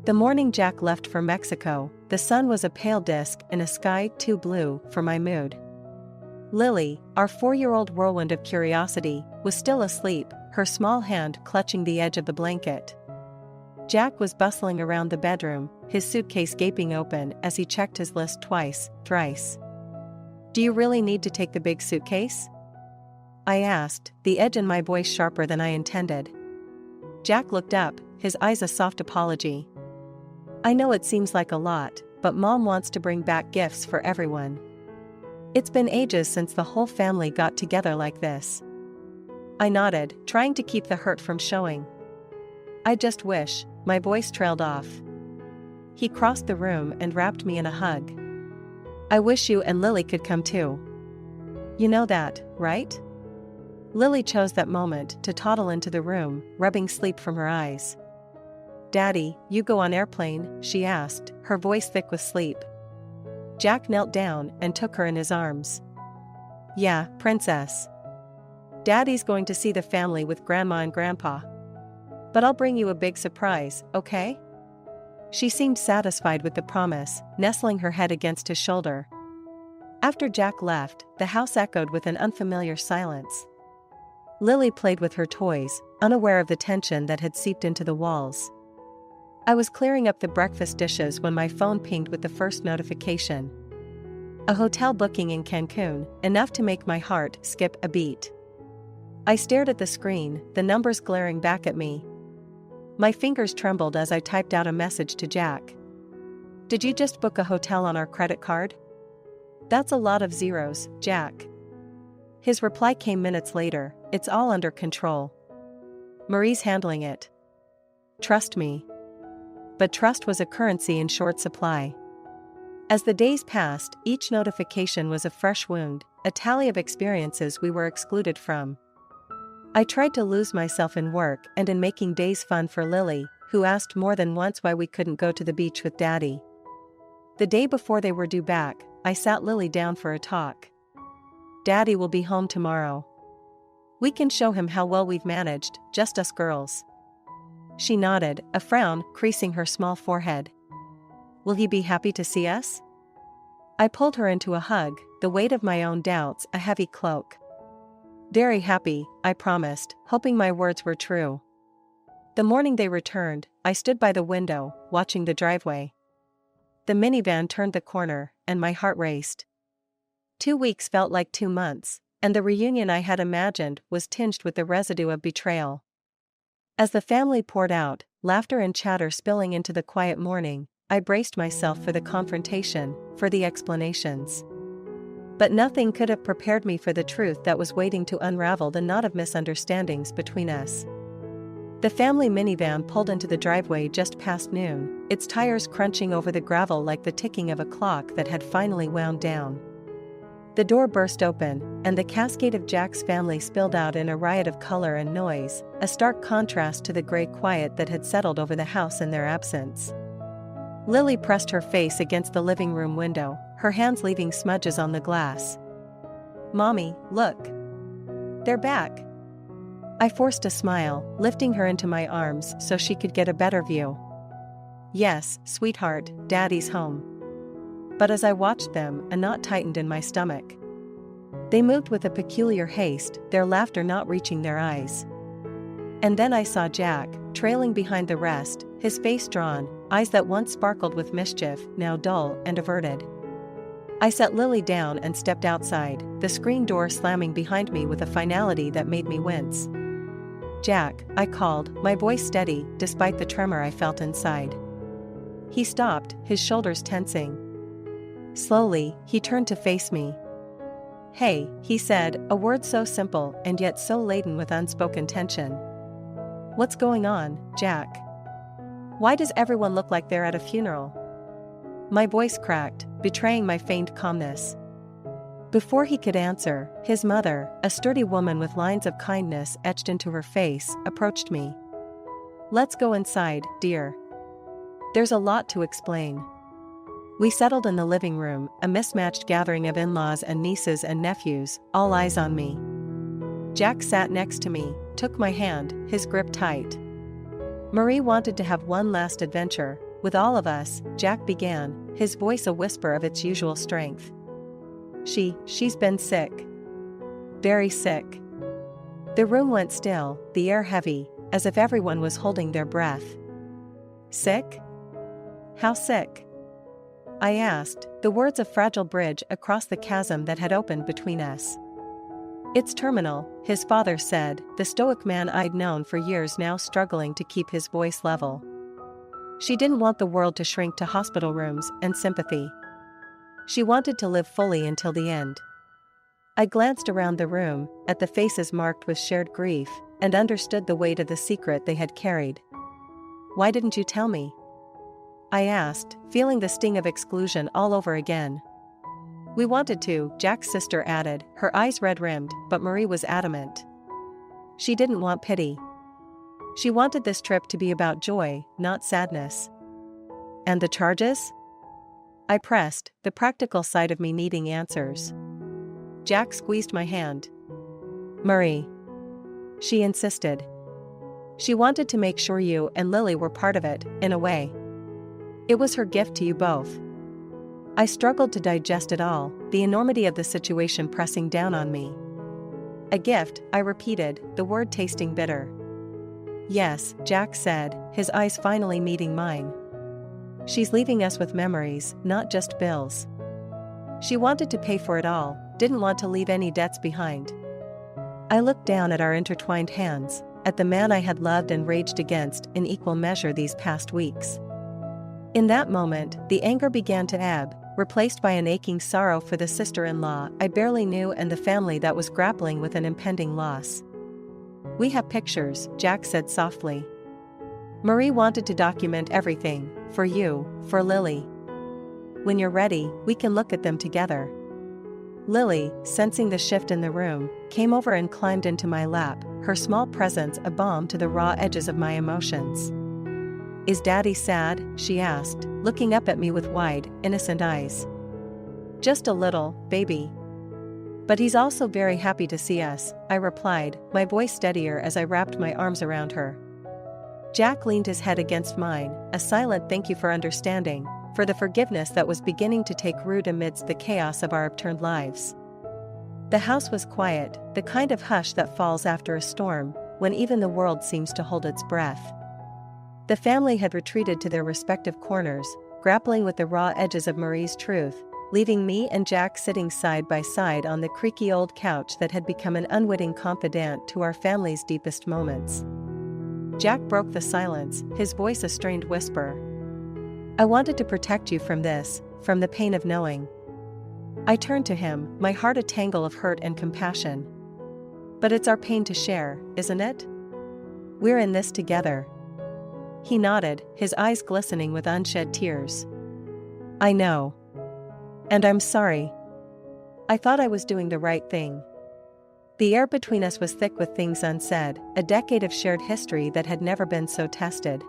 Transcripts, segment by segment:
The morning Jack left for Mexico, the sun was a pale disk in a sky too blue for my mood. Lily, our 4-year-old whirlwind of curiosity, was still asleep, her small hand clutching the edge of the blanket. Jack was bustling around the bedroom, his suitcase gaping open as he checked his list twice, thrice. "Do you really need to take the big suitcase?" I asked, the edge in my voice sharper than I intended. Jack looked up, his eyes a soft apology. "I know it seems like a lot, but Mom wants to bring back gifts for everyone. It's been ages since the whole family got together like this." I nodded, trying to keep the hurt from showing. "I just wish," my voice trailed off. He crossed the room and wrapped me in a hug. "I wish you and Lily could come too. You know that, right?" Lily chose that moment to toddle into the room, rubbing sleep from her eyes. "Daddy, you go on airplane?" she asked, her voice thick with sleep. Jack knelt down and took her in his arms. "Yeah, princess. Daddy's going to see the family with Grandma and Grandpa. But I'll bring you a big surprise, okay?" She seemed satisfied with the promise, nestling her head against his shoulder. After Jack left, the house echoed with an unfamiliar silence. Lily played with her toys, unaware of the tension that had seeped into the walls. I was clearing up the breakfast dishes when my phone pinged with the first notification. A hotel booking in Cancun, enough to make my heart skip a beat. I stared at the screen, the numbers glaring back at me. My fingers trembled as I typed out a message to Jack. "Did you just book a hotel on our credit card?" "That's a lot of zeros, Jack." His reply came minutes later. "It's all under control. Marie's handling it. Trust me." But trust was a currency in short supply. As the days passed, each notification was a fresh wound, a tally of experiences we were excluded from. I tried to lose myself in work and in making days fun for Lily, who asked more than once why we couldn't go to the beach with Daddy. The day before they were due back, I sat Lily down for a talk. "Daddy will be home tomorrow. We can show him how well we've managed, just us girls." She nodded, a frown creasing her small forehead. "Will he be happy to see us?" I pulled her into a hug, the weight of my own doubts a heavy cloak. "Very happy," I promised, hoping my words were true. The morning they returned, I stood by the window, watching the driveway. The minivan turned the corner, and my heart raced. 2 weeks felt like 2 months, and the reunion I had imagined was tinged with the residue of betrayal. As the family poured out, laughter and chatter spilling into the quiet morning, I braced myself for the confrontation, for the explanations. But nothing could have prepared me for the truth that was waiting to unravel the knot of misunderstandings between us. The family minivan pulled into the driveway just past noon, its tires crunching over the gravel like the ticking of a clock that had finally wound down. The door burst open, and the cascade of Jack's family spilled out in a riot of color and noise, a stark contrast to the gray quiet that had settled over the house in their absence. Lily pressed her face against the living room window, her hands leaving smudges on the glass. "Mommy, look. They're back." I forced a smile, lifting her into my arms so she could get a better view. "Yes, sweetheart, Daddy's home." But as I watched them, a knot tightened in my stomach. They moved with a peculiar haste, their laughter not reaching their eyes. And then I saw Jack, trailing behind the rest, his face drawn, eyes that once sparkled with mischief, now dull and averted. I set Lily down and stepped outside, the screen door slamming behind me with a finality that made me wince. "Jack," I called, my voice steady, despite the tremor I felt inside. He stopped, his shoulders tensing. Slowly, he turned to face me. "Hey," he said, a word so simple and yet so laden with unspoken tension. "What's going on, Jack? Why does everyone look like they're at a funeral?" My voice cracked, betraying my feigned calmness. Before he could answer, his mother, a sturdy woman with lines of kindness etched into her face, approached me. "Let's go inside, dear. There's a lot to explain." We settled in the living room, a mismatched gathering of in-laws and nieces and nephews, all eyes on me. Jack sat next to me, took my hand, his grip tight. Marie wanted to have one last adventure, with all of us, Jack began, his voice a whisper of its usual strength. She's been sick. Very sick. The room went still, the air heavy, as if everyone was holding their breath. Sick? How sick? I asked, the words a fragile bridge across the chasm that had opened between us. It's terminal, his father said, the stoic man I'd known for years now struggling to keep his voice level. She didn't want the world to shrink to hospital rooms and sympathy. She wanted to live fully until the end. I glanced around the room, at the faces marked with shared grief, and understood the weight of the secret they had carried. Why didn't you tell me? I asked, feeling the sting of exclusion all over again. We wanted to, Jack's sister added, her eyes red-rimmed, but Marie was adamant. She didn't want pity. She wanted this trip to be about joy, not sadness. And the charges? I pressed, the practical side of me needing answers. Jack squeezed my hand. Marie. She insisted. She wanted to make sure you and Lily were part of it, in a way. It was her gift to you both. I struggled to digest it all, the enormity of the situation pressing down on me. A gift, I repeated, the word tasting bitter. Yes, Jack said, his eyes finally meeting mine. She's leaving us with memories, not just bills. She wanted to pay for it all, didn't want to leave any debts behind. I looked down at our intertwined hands, at the man I had loved and raged against in equal measure these past weeks. In that moment, the anger began to ebb, replaced by an aching sorrow for the sister-in-law I barely knew and the family that was grappling with an impending loss. We have pictures, Jack said softly. Marie wanted to document everything, for you, for Lily. When you're ready, we can look at them together. Lily, sensing the shift in the room, came over and climbed into my lap, her small presence a balm to the raw edges of my emotions. Is Daddy sad? She asked, looking up at me with wide, innocent eyes. Just a little, baby. But he's also very happy to see us, I replied, my voice steadier as I wrapped my arms around her. Jack leaned his head against mine, a silent thank you for understanding, for the forgiveness that was beginning to take root amidst the chaos of our upturned lives. The house was quiet, the kind of hush that falls after a storm, when even the world seems to hold its breath. The family had retreated to their respective corners, grappling with the raw edges of Marie's truth, leaving me and Jack sitting side by side on the creaky old couch that had become an unwitting confidant to our family's deepest moments. Jack broke the silence, his voice a strained whisper. I wanted to protect you from this, from the pain of knowing. I turned to him, my heart a tangle of hurt and compassion. But it's our pain to share, isn't it? We're in this together. He nodded, his eyes glistening with unshed tears. I know. And I'm sorry. I thought I was doing the right thing. The air between us was thick with things unsaid, a decade of shared history that had never been so tested.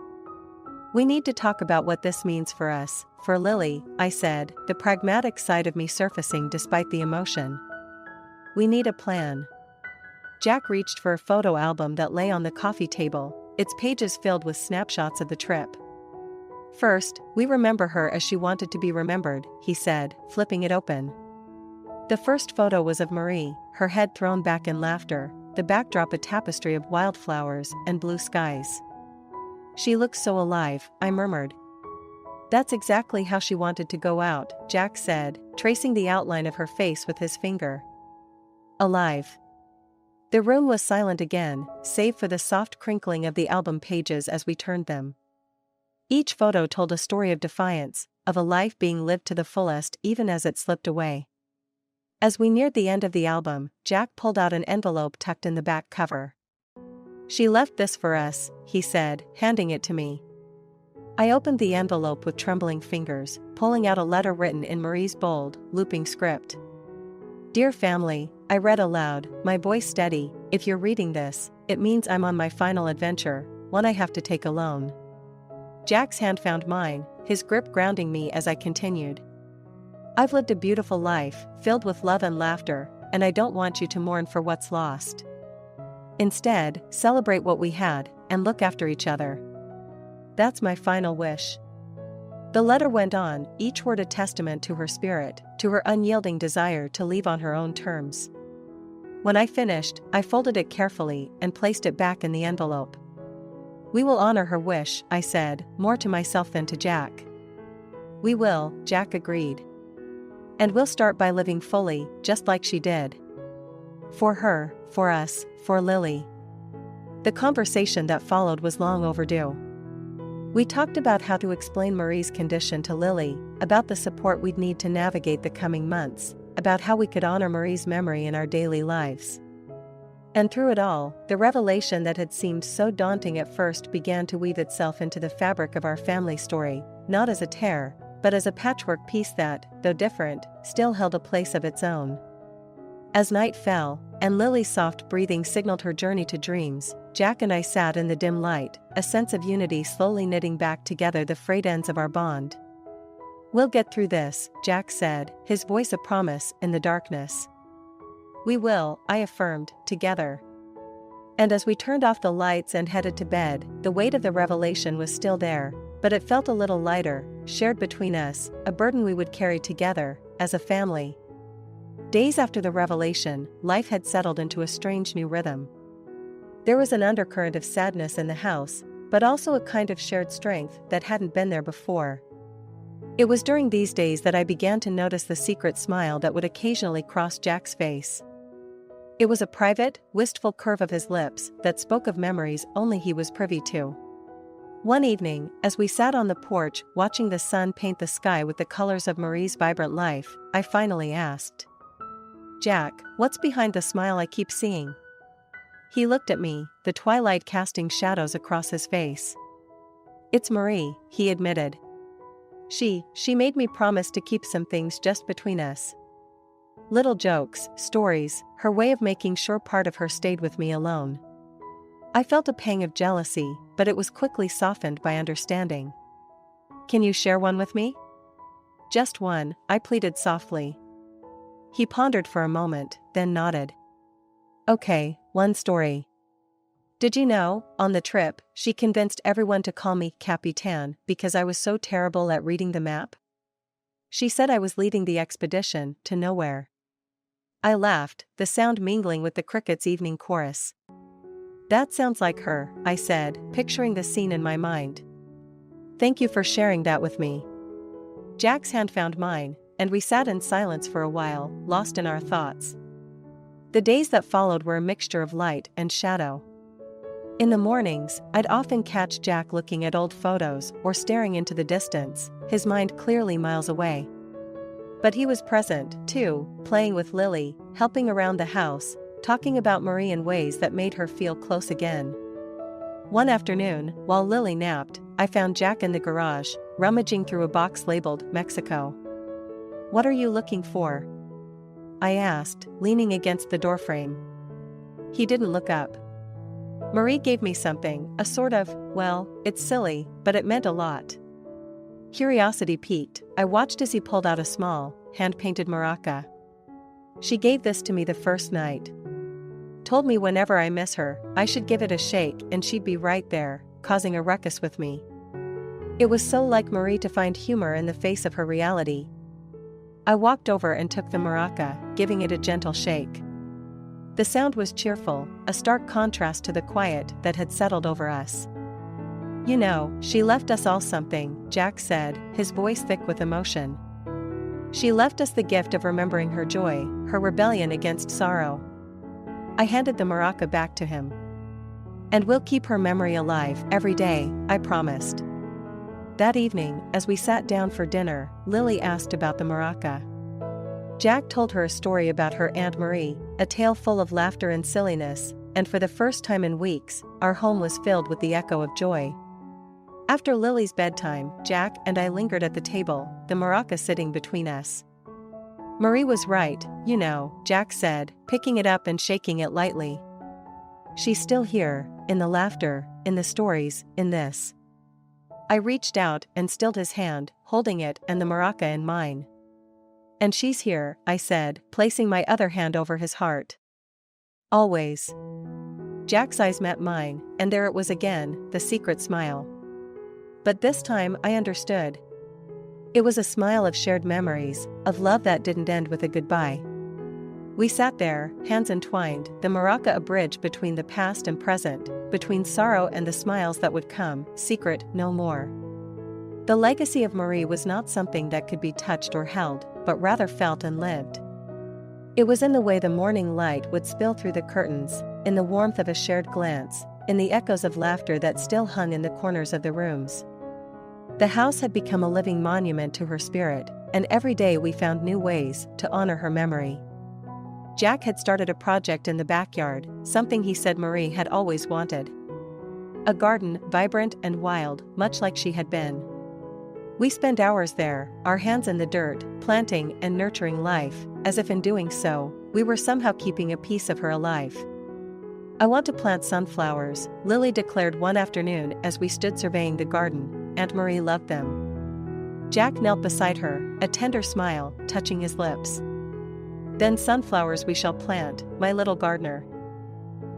We need to talk about what this means for us, for Lily, I said, the pragmatic side of me surfacing despite the emotion. We need a plan. Jack reached for a photo album that lay on the coffee table, its pages filled with snapshots of the trip. First, we remember her as she wanted to be remembered, he said, flipping it open. The first photo was of Marie, her head thrown back in laughter, the backdrop a tapestry of wildflowers and blue skies. She looks so alive, I murmured. That's exactly how she wanted to go out, Jack said, tracing the outline of her face with his finger. Alive. The room was silent again, save for the soft crinkling of the album pages as we turned them. Each photo told a story of defiance, of a life being lived to the fullest even as it slipped away. As we neared the end of the album, Jack pulled out an envelope tucked in the back cover. She left this for us, he said, handing it to me. I opened the envelope with trembling fingers, pulling out a letter written in Marie's bold, looping script. Dear family, I read aloud, my voice steady, if you're reading this, it means I'm on my final adventure, one I have to take alone. Jack's hand found mine, his grip grounding me as I continued. I've lived a beautiful life, filled with love and laughter, and I don't want you to mourn for what's lost. Instead, celebrate what we had, and look after each other. That's my final wish. The letter went on, each word a testament to her spirit, to her unyielding desire to leave on her own terms. When I finished, I folded it carefully and placed it back in the envelope. "We will honor her wish," I said, more to myself than to Jack. "We will," Jack agreed. "And we'll start by living fully, just like she did. For her, for us, for Lily." The conversation that followed was long overdue. We talked about how to explain Marie's condition to Lily, about the support we'd need to navigate the coming months, about how we could honor Marie's memory in our daily lives. And through it all, the revelation that had seemed so daunting at first began to weave itself into the fabric of our family story, not as a tear, but as a patchwork piece that, though different, still held a place of its own. As night fell, and Lily's soft breathing signaled her journey to dreams, Jack and I sat in the dim light, a sense of unity slowly knitting back together the frayed ends of our bond. "We'll get through this," Jack said, his voice a promise in the darkness. "We will," I affirmed, "together." And as we turned off the lights and headed to bed, the weight of the revelation was still there, but it felt a little lighter, shared between us, a burden we would carry together, as a family. Days after the revelation, life had settled into a strange new rhythm. There was an undercurrent of sadness in the house, but also a kind of shared strength that hadn't been there before. It was during these days that I began to notice the secret smile that would occasionally cross Jack's face. It was a private, wistful curve of his lips that spoke of memories only he was privy to. One evening, as we sat on the porch watching the sun paint the sky with the colors of Marie's vibrant life, I finally asked, "Jack, what's behind the smile I keep seeing?" He looked at me, the twilight casting shadows across his face. "It's Marie," he admitted. She made me promise to keep some things just between us. Little jokes, stories, her way of making sure part of her stayed with me alone. I felt a pang of jealousy, but it was quickly softened by understanding. "Can you share one with me?" "Just one," I pleaded softly. He pondered for a moment, then nodded. "Okay, one story. Did you know, on the trip, she convinced everyone to call me Capitan because I was so terrible at reading the map? She said I was leading the expedition to nowhere." I laughed, the sound mingling with the crickets' evening chorus. "That sounds like her," I said, picturing the scene in my mind. "Thank you for sharing that with me." Jack's hand found mine, and we sat in silence for a while, lost in our thoughts. The days that followed were a mixture of light and shadow. In the mornings, I'd often catch Jack looking at old photos or staring into the distance, his mind clearly miles away. But he was present, too, playing with Lily, helping around the house, talking about Marie in ways that made her feel close again. One afternoon, while Lily napped, I found Jack in the garage, rummaging through a box labeled Mexico. "What are you looking for?" I asked, leaning against the doorframe. He didn't look up. "Marie gave me something, a sort of, well, it's silly, but it meant a lot." Curiosity piqued, I watched as he pulled out a small, hand-painted maraca. "She gave this to me the first night. Told me whenever I miss her, I should give it a shake and she'd be right there, causing a ruckus with me." It was so like Marie to find humor in the face of her reality. I walked over and took the maraca, giving it a gentle shake. The sound was cheerful, a stark contrast to the quiet that had settled over us. "You know, she left us all something," Jack said, his voice thick with emotion. "She left us the gift of remembering her joy, her rebellion against sorrow." I handed the maraca back to him. "And we'll keep her memory alive every day," I promised. That evening, as we sat down for dinner, Lily asked about the maraca. Jack told her a story about her Aunt Marie, a tale full of laughter and silliness, and for the first time in weeks, our home was filled with the echo of joy. After Lily's bedtime, Jack and I lingered at the table, the maraca sitting between us. "Marie was right, you know," Jack said, picking it up and shaking it lightly. "She's still here, in the laughter, in the stories, in this." I reached out and stilled his hand, holding it and the maraca in mine. "And she's here," I said, placing my other hand over his heart. "Always." Jack's eyes met mine, and there it was again, the secret smile. But this time I understood. It was a smile of shared memories, of love that didn't end with a goodbye. We sat there, hands entwined, the maraca a bridge between the past and present, between sorrow and the smiles that would come, secret no more. The legacy of Marie was not something that could be touched or held, but rather felt and lived. It was in the way the morning light would spill through the curtains, in the warmth of a shared glance, in the echoes of laughter that still hung in the corners of the rooms. The house had become a living monument to her spirit, and every day we found new ways to honor her memory. Jack had started a project in the backyard, something he said Marie had always wanted. A garden, vibrant and wild, much like she had been. We spent hours there, our hands in the dirt, planting and nurturing life, as if in doing so, we were somehow keeping a piece of her alive. "I want to plant sunflowers," Lily declared one afternoon as we stood surveying the garden. "Aunt Marie loved them." Jack knelt beside her, a tender smile touching his lips. "Then sunflowers we shall plant, my little gardener."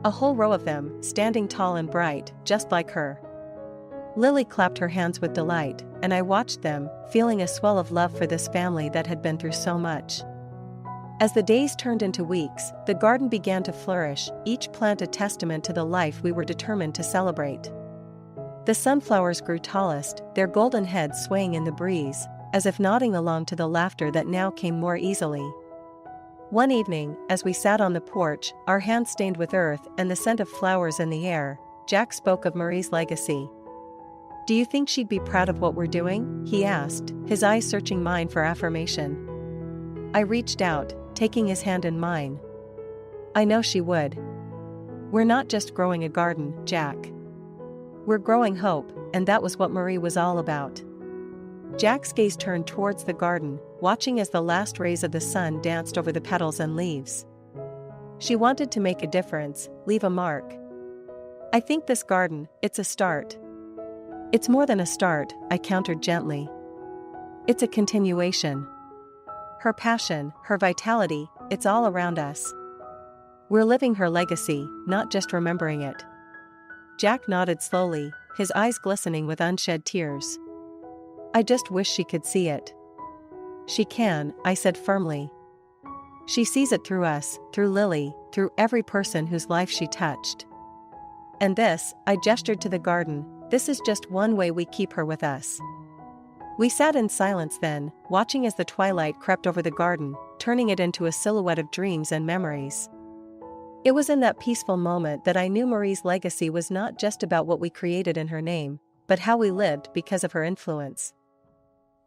A whole row of them, standing tall and bright, just like her. Lily clapped her hands with delight, and I watched them, feeling a swell of love for this family that had been through so much. As the days turned into weeks, the garden began to flourish, each plant a testament to the life we were determined to celebrate. The sunflowers grew tallest, their golden heads swaying in the breeze, as if nodding along to the laughter that now came more easily. One evening, as we sat on the porch, our hands stained with earth and the scent of flowers in the air, Jack spoke of Marie's legacy. "Do you think she'd be proud of what we're doing?" he asked, his eyes searching mine for affirmation. I reached out, taking his hand in mine. "I know she would. We're not just growing a garden, Jack. We're growing hope, and that was what Marie was all about." Jack's gaze turned towards the garden, watching as the last rays of the sun danced over the petals and leaves. "She wanted to make a difference, leave a mark. I think this garden, it's a start." "It's more than a start," I countered gently. "It's a continuation. Her passion, her vitality, it's all around us. We're living her legacy, not just remembering it." Jack nodded slowly, his eyes glistening with unshed tears. "I just wish she could see it." "She can," I said firmly. "She sees it through us, through Lily, through every person whose life she touched. And this," I gestured to the garden, "this is just one way we keep her with us." We sat in silence then, watching as the twilight crept over the garden, turning it into a silhouette of dreams and memories. It was in that peaceful moment that I knew Marie's legacy was not just about what we created in her name, but how we lived because of her influence.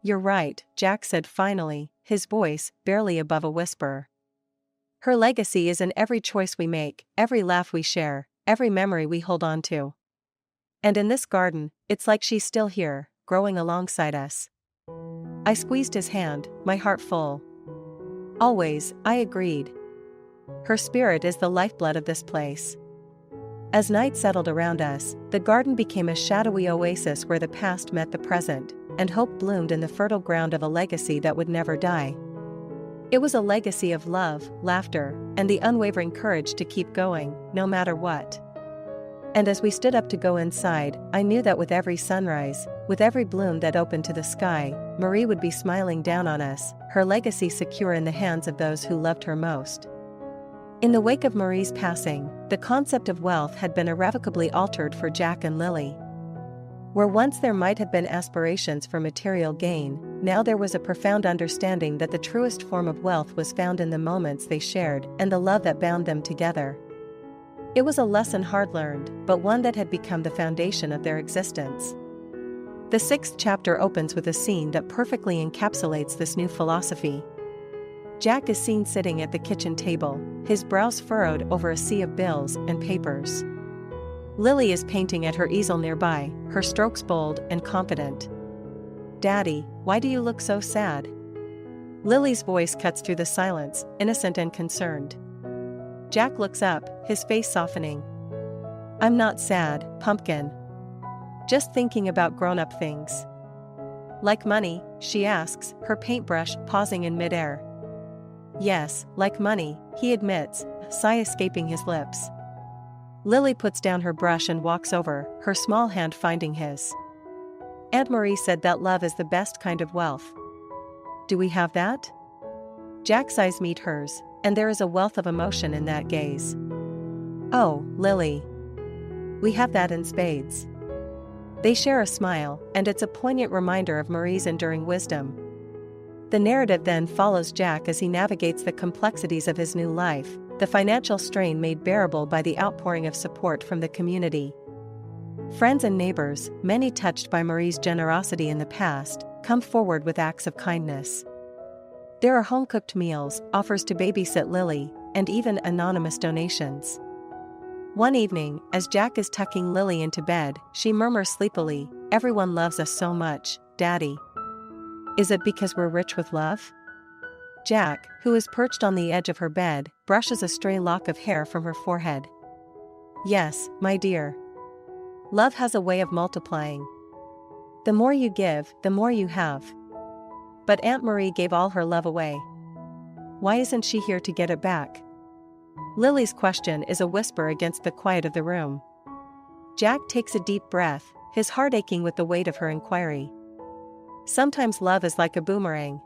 "You're right," Jack said finally, his voice barely above a whisper. "Her legacy is in every choice we make, every laugh we share, every memory we hold on to. And in this garden, it's like she's still here, growing alongside us." I squeezed his hand, my heart full. "Always," I agreed. "Her spirit is the lifeblood of this place." As night settled around us, the garden became a shadowy oasis where the past met the present, and hope bloomed in the fertile ground of a legacy that would never die. It was a legacy of love, laughter, and the unwavering courage to keep going, no matter what. And as we stood up to go inside, I knew that with every sunrise, with every bloom that opened to the sky, Marie would be smiling down on us, her legacy secure in the hands of those who loved her most. In the wake of Marie's passing, the concept of wealth had been irrevocably altered for Jack and Lily. Where once there might have been aspirations for material gain, now there was a profound understanding that the truest form of wealth was found in the moments they shared and the love that bound them together. It was a lesson hard learned, but one that had become the foundation of their existence. The 6th chapter opens with a scene that perfectly encapsulates this new philosophy. Jack is seen sitting at the kitchen table, his brows furrowed over a sea of bills and papers. Lily is painting at her easel nearby, her strokes bold and confident. "Daddy, why do you look so sad?" Lily's voice cuts through the silence, innocent and concerned. Jack looks up, his face softening. "I'm not sad, pumpkin. Just thinking about grown-up things." "Like money?" she asks, her paintbrush pausing in midair. "Yes, like money," he admits, a sigh escaping his lips. Lily puts down her brush and walks over, her small hand finding his. Aunt Marie said that love is the best kind of wealth. Do we have that? Jack's eyes meet hers, and there is a wealth of emotion in that gaze. Oh, Lily. We have that in spades. They share a smile, and it's a poignant reminder of Marie's enduring wisdom. The narrative then follows Jack as he navigates the complexities of his new life, the financial strain made bearable by the outpouring of support from the community. Friends and neighbors, many touched by Marie's generosity in the past, come forward with acts of kindness. There are home-cooked meals, offers to babysit Lily, and even anonymous donations. One evening, as Jack is tucking Lily into bed, she murmurs sleepily, "Everyone loves us so much, Daddy. Is it because we're rich with love?" Jack, who is perched on the edge of her bed, brushes a stray lock of hair from her forehead. "Yes, my dear. Love has a way of multiplying. The more you give, the more you have." But Aunt Marie gave all her love away. Why isn't she here to get it back? Lily's question is a whisper against the quiet of the room. Jack takes a deep breath, his heart aching with the weight of her inquiry. Sometimes love is like a boomerang.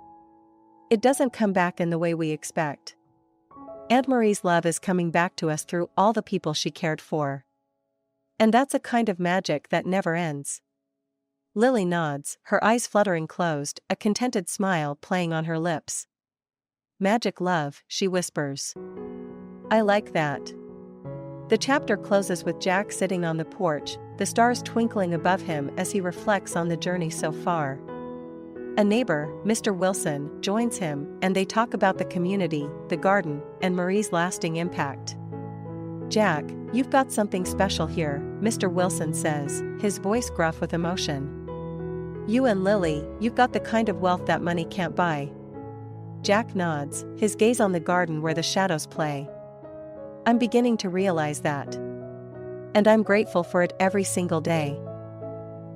It doesn't come back in the way we expect. Aunt Marie's love is coming back to us through all the people she cared for. And that's a kind of magic that never ends. Lily nods, her eyes fluttering closed, a contented smile playing on her lips. "Magic love," she whispers. "I like that." The chapter closes with Jack sitting on the porch, the stars twinkling above him as he reflects on the journey so far. A neighbor, Mr. Wilson, joins him, and they talk about the community, the garden, and Marie's lasting impact. "Jack, you've got something special here," Mr. Wilson says, his voice gruff with emotion. "You and Lily, you've got the kind of wealth that money can't buy." Jack nods, his gaze on the garden where the shadows play. "I'm beginning to realize that. And I'm grateful for it every single day."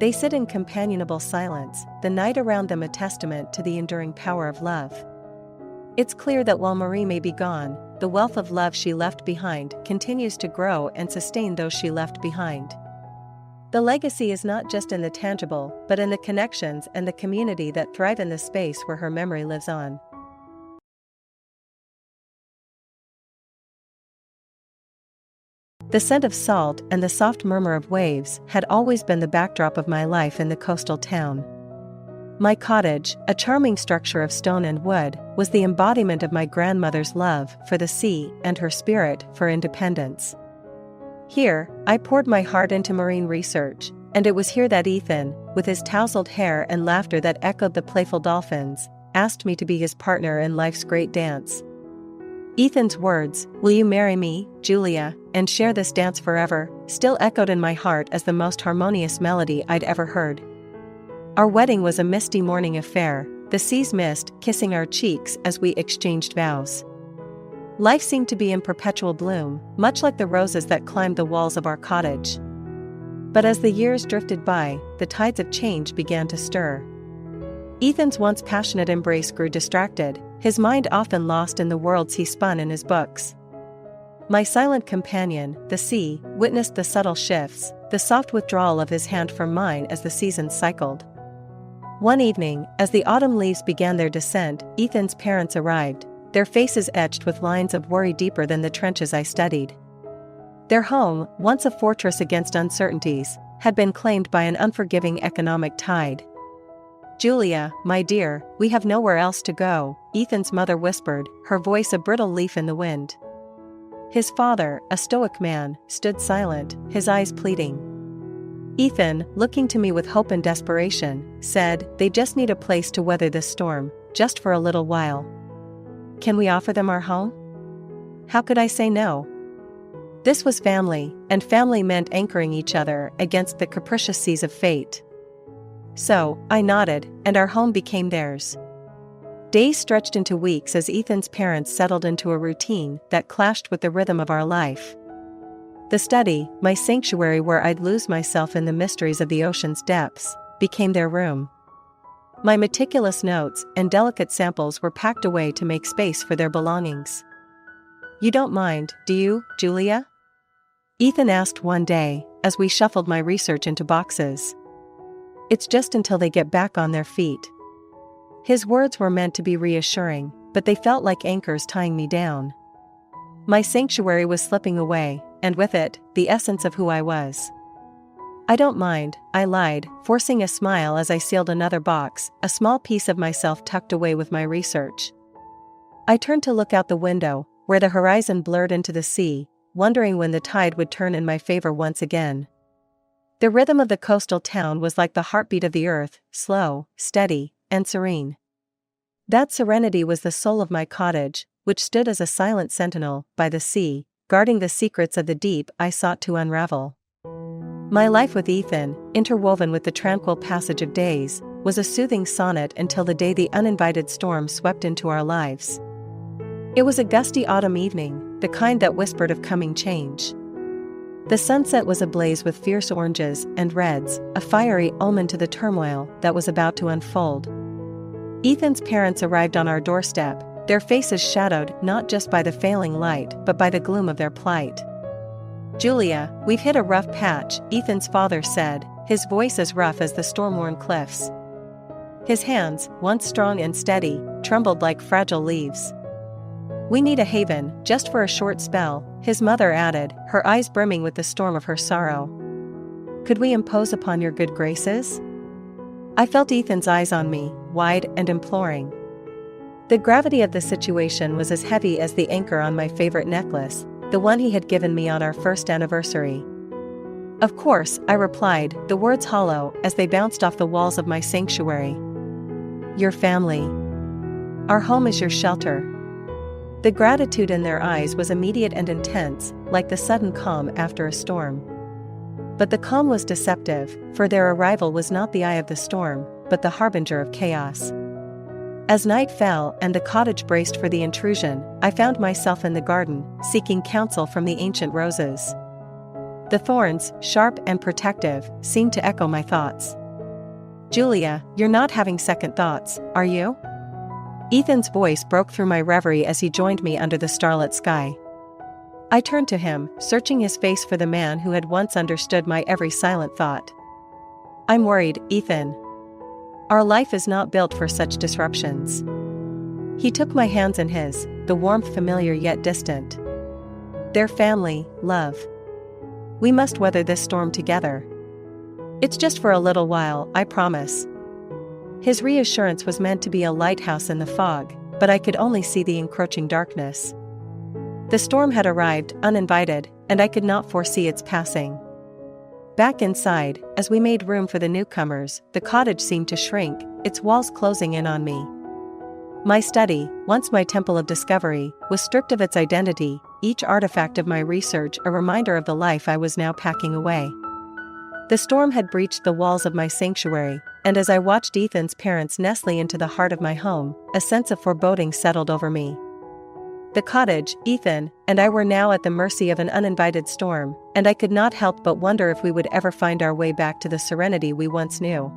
They sit in companionable silence, the night around them a testament to the enduring power of love. It's clear that while Marie may be gone, the wealth of love she left behind continues to grow and sustain those she left behind. The legacy is not just in the tangible, but in the connections and the community that thrive in the space where her memory lives on. The scent of salt and the soft murmur of waves had always been the backdrop of my life in the coastal town. My cottage, a charming structure of stone and wood, was the embodiment of my grandmother's love for the sea and her spirit for independence. Here, I poured my heart into marine research, and it was here that Ethan, with his tousled hair and laughter that echoed the playful dolphins, asked me to be his partner in life's great dance. Ethan's words, "Will you marry me, Julia, and share this dance forever," still echoed in my heart as the most harmonious melody I'd ever heard. Our wedding was a misty morning affair, the sea's mist kissing our cheeks as we exchanged vows. Life seemed to be in perpetual bloom, much like the roses that climbed the walls of our cottage. But as the years drifted by, the tides of change began to stir. Ethan's once passionate embrace grew distracted, his mind often lost in the worlds he spun in his books. My silent companion, the sea, witnessed the subtle shifts, the soft withdrawal of his hand from mine as the seasons cycled. One evening, as the autumn leaves began their descent, Ethan's parents arrived, their faces etched with lines of worry deeper than the trenches I studied. Their home, once a fortress against uncertainties, had been claimed by an unforgiving economic tide. "Julia, my dear, we have nowhere else to go," Ethan's mother whispered, her voice a brittle leaf in the wind. His father, a stoic man, stood silent, his eyes pleading. Ethan, looking to me with hope and desperation, said, "They just need a place to weather this storm, just for a little while. Can we offer them our home?" How could I say no? This was family, and family meant anchoring each other against the capricious seas of fate. So, I nodded, and our home became theirs. Days stretched into weeks as Ethan's parents settled into a routine that clashed with the rhythm of our life. The study, my sanctuary where I'd lose myself in the mysteries of the ocean's depths, became their room. My meticulous notes and delicate samples were packed away to make space for their belongings. "You don't mind, do you, Julia?" Ethan asked one day, as we shuffled my research into boxes. It's just until they get back on their feet." His words were meant to be reassuring, but they felt like anchors tying me down. My sanctuary was slipping away, and with it, the essence of who I was. "I don't mind," I lied, forcing a smile as I sealed another box, a small piece of myself tucked away with my research. I turned to look out the window, where the horizon blurred into the sea, wondering when the tide would turn in my favor once again. The rhythm of the coastal town was like the heartbeat of the earth, slow, steady, and serene. That serenity was the soul of my cottage, which stood as a silent sentinel by the sea, guarding the secrets of the deep I sought to unravel. My life with Ethan, interwoven with the tranquil passage of days, was a soothing sonnet until the day the uninvited storm swept into our lives. It was a gusty autumn evening, the kind that whispered of coming change. The sunset was ablaze with fierce oranges and reds, a fiery omen to the turmoil that was about to unfold. Ethan's parents arrived on our doorstep, their faces shadowed not just by the failing light but by the gloom of their plight. "Julia, we've hit a rough patch," Ethan's father said, his voice as rough as the storm-worn cliffs. His hands, once strong and steady, trembled like fragile leaves. "We need a haven, just for a short spell," his mother added, her eyes brimming with the storm of her sorrow. "Could we impose upon your good graces?" I felt Ethan's eyes on me, wide and imploring. The gravity of the situation was as heavy as the anchor on my favorite necklace, the one he had given me on our first anniversary. "Of course," I replied, the words hollow as they bounced off the walls of my sanctuary. "Your family. Our home is your shelter." The gratitude in their eyes was immediate and intense, like the sudden calm after a storm. But the calm was deceptive, for their arrival was not the eye of the storm, but the harbinger of chaos. As night fell and the cottage braced for the intrusion, I found myself in the garden, seeking counsel from the ancient roses. The thorns, sharp and protective, seemed to echo my thoughts. "Julia, you're not having second thoughts, are you?" Ethan's voice broke through my reverie as he joined me under the starlit sky. I turned to him, searching his face for the man who had once understood my every silent thought. "I'm worried, Ethan. Our life is not built for such disruptions." He took my hands in his, the warmth familiar yet distant. "Their family, love. We must weather this storm together. It's just for a little while, I promise." His reassurance was meant to be a lighthouse in the fog, but I could only see the encroaching darkness. The storm had arrived, uninvited, and I could not foresee its passing. Back inside, as we made room for the newcomers, the cottage seemed to shrink, its walls closing in on me. My study, once my temple of discovery, was stripped of its identity, each artifact of my research a reminder of the life I was now packing away. The storm had breached the walls of my sanctuary, and as I watched Ethan's parents nestle into the heart of my home, a sense of foreboding settled over me. The cottage, Ethan, and I were now at the mercy of an uninvited storm, and I could not help but wonder if we would ever find our way back to the serenity we once knew.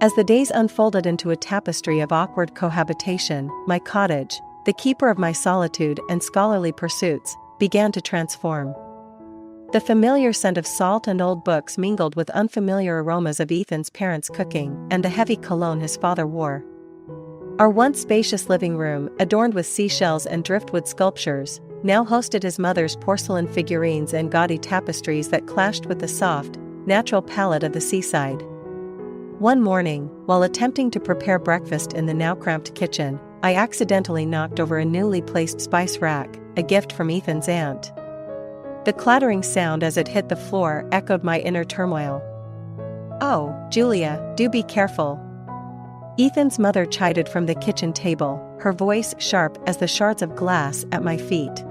As the days unfolded into a tapestry of awkward cohabitation, my cottage, the keeper of my solitude and scholarly pursuits, began to transform. The familiar scent of salt and old books mingled with unfamiliar aromas of Ethan's parents' cooking and the heavy cologne his father wore. Our once spacious living room, adorned with seashells and driftwood sculptures, now hosted his mother's porcelain figurines and gaudy tapestries that clashed with the soft, natural palette of the seaside. One morning, while attempting to prepare breakfast in the now cramped kitchen, I accidentally knocked over a newly placed spice rack, a gift from Ethan's aunt. The clattering sound as it hit the floor echoed my inner turmoil. "Oh, Julia, do be careful," Ethan's mother chided from the kitchen table, her voice sharp as the shards of glass at my feet.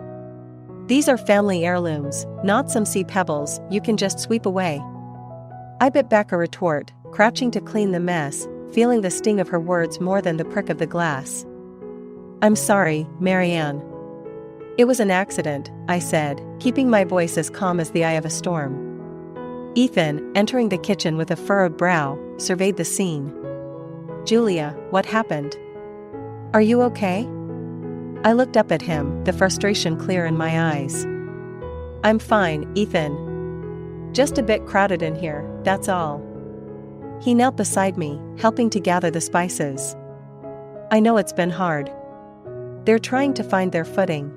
"These are family heirlooms, not some sea pebbles you can just sweep away." I bit back a retort, crouching to clean the mess, feeling the sting of her words more than the prick of the glass. "I'm sorry, Marianne." "It was an accident," I said, keeping my voice as calm as the eye of a storm. Ethan, entering the kitchen with a furrowed brow, surveyed the scene. "Julia, what happened? Are you okay?" I looked up at him, the frustration clear in my eyes. "I'm fine, Ethan. Just a bit crowded in here, that's all." He knelt beside me, helping to gather the spices. I know it's been hard. They're trying to find their footing.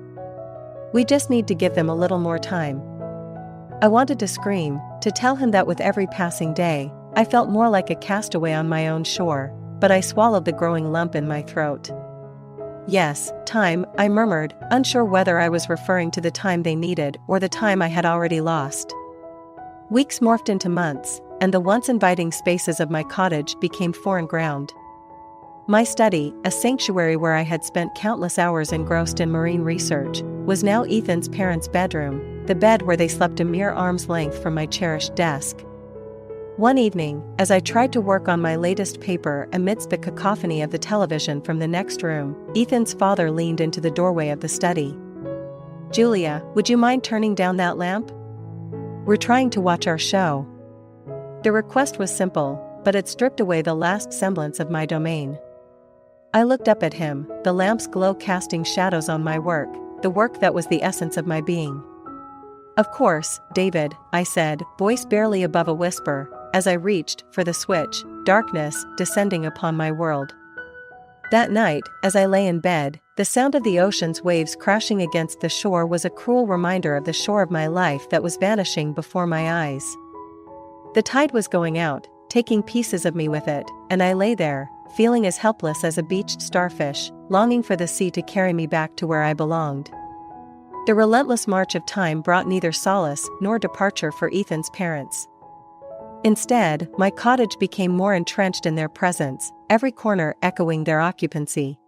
We just need to give them a little more time. I wanted to scream, to tell him that with every passing day, I felt more like a castaway on my own shore, but I swallowed the growing lump in my throat. Yes, time, I murmured, unsure whether I was referring to the time they needed or the time I had already lost. Weeks morphed into months, and the once inviting spaces of my cottage became foreign ground. My study, a sanctuary where I had spent countless hours engrossed in marine research, was now Ethan's parents' bedroom, the bed where they slept a mere arm's length from my cherished desk. One evening, as I tried to work on my latest paper amidst the cacophony of the television from the next room, Ethan's father leaned into the doorway of the study. "Julia, would you mind turning down that lamp? We're trying to watch our show." The request was simple, but it stripped away the last semblance of my domain. I looked up at him, the lamp's glow casting shadows on my work, the work that was the essence of my being. "Of course, David," I said, voice barely above a whisper, as I reached for the switch, darkness descending upon my world. That night, as I lay in bed, the sound of the ocean's waves crashing against the shore was a cruel reminder of the shore of my life that was vanishing before my eyes. The tide was going out, taking pieces of me with it, and I lay there, feeling as helpless as a beached starfish, longing for the sea to carry me back to where I belonged. The relentless march of time brought neither solace nor departure for Ethan's parents. Instead, my cottage became more entrenched in their presence, every corner echoing their occupancy.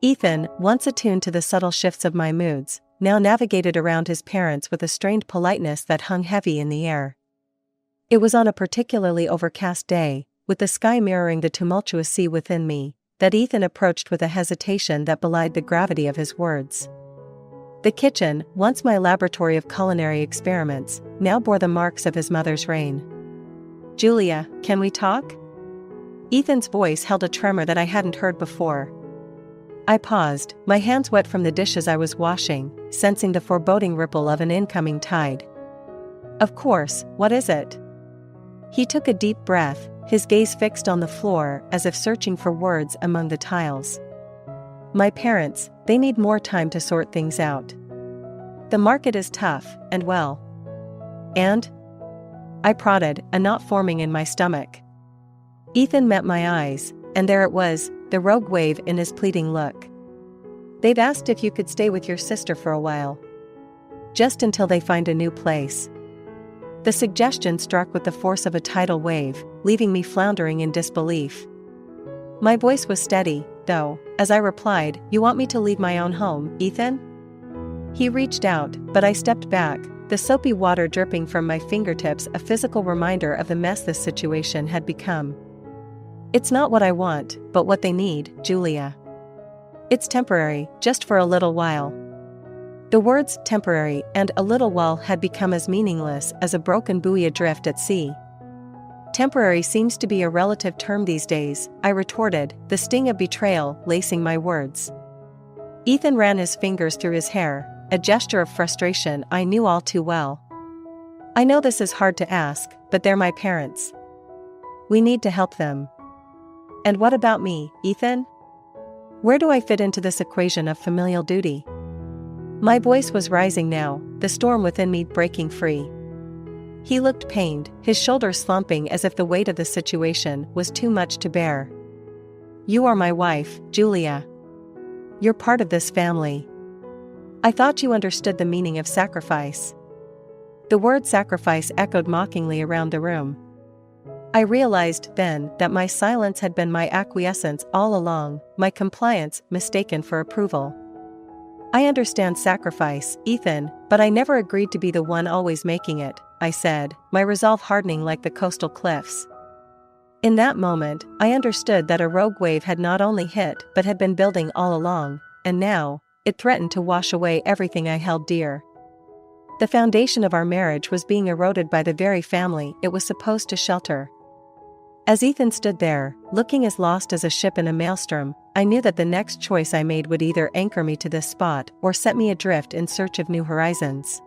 Ethan, once attuned to the subtle shifts of my moods, now navigated around his parents with a strained politeness that hung heavy in the air. It was on a particularly overcast day, with the sky mirroring the tumultuous sea within me, that Ethan approached with a hesitation that belied the gravity of his words. The kitchen, once my laboratory of culinary experiments, now bore the marks of his mother's reign. "Julia, can we talk?" Ethan's voice held a tremor that I hadn't heard before. I paused, my hands wet from the dishes I was washing, sensing the foreboding ripple of an incoming tide. "Of course, what is it?" He took a deep breath, his gaze fixed on the floor as if searching for words among the tiles. "My parents, they need more time to sort things out. The market is tough, and well." "And?" I prodded, a knot forming in my stomach. Ethan met my eyes, and there it was, the rogue wave in his pleading look. "They've asked if you could stay with your sister for a while. Just until they find a new place." The suggestion struck with the force of a tidal wave, leaving me floundering in disbelief. My voice was steady, though, as I replied, "You want me to leave my own home, Ethan?" He reached out, but I stepped back, the soapy water dripping from my fingertips a physical reminder of the mess this situation had become. "It's not what I want, but what they need, Julia. It's temporary, just for a little while." The words "temporary" and "a little while" had become as meaningless as a broken buoy adrift at sea. "Temporary seems to be a relative term these days," I retorted, the sting of betrayal lacing my words. Ethan ran his fingers through his hair, a gesture of frustration I knew all too well. "I know this is hard to ask, but they're my parents. We need to help them." "And what about me, Ethan? Where do I fit into this equation of familial duty?" My voice was rising now, the storm within me breaking free. He looked pained, his shoulders slumping as if the weight of the situation was too much to bear. "You are my wife, Julia. You're part of this family. I thought you understood the meaning of sacrifice." The word sacrifice echoed mockingly around the room. I realized then that my silence had been my acquiescence all along, my compliance mistaken for approval. "I understand sacrifice, Ethan, but I never agreed to be the one always making it," I said, my resolve hardening like the coastal cliffs. In that moment, I understood that a rogue wave had not only hit but had been building all along, and now, it threatened to wash away everything I held dear. The foundation of our marriage was being eroded by the very family it was supposed to shelter. As Ethan stood there, looking as lost as a ship in a maelstrom, I knew that the next choice I made would either anchor me to this spot or set me adrift in search of new horizons.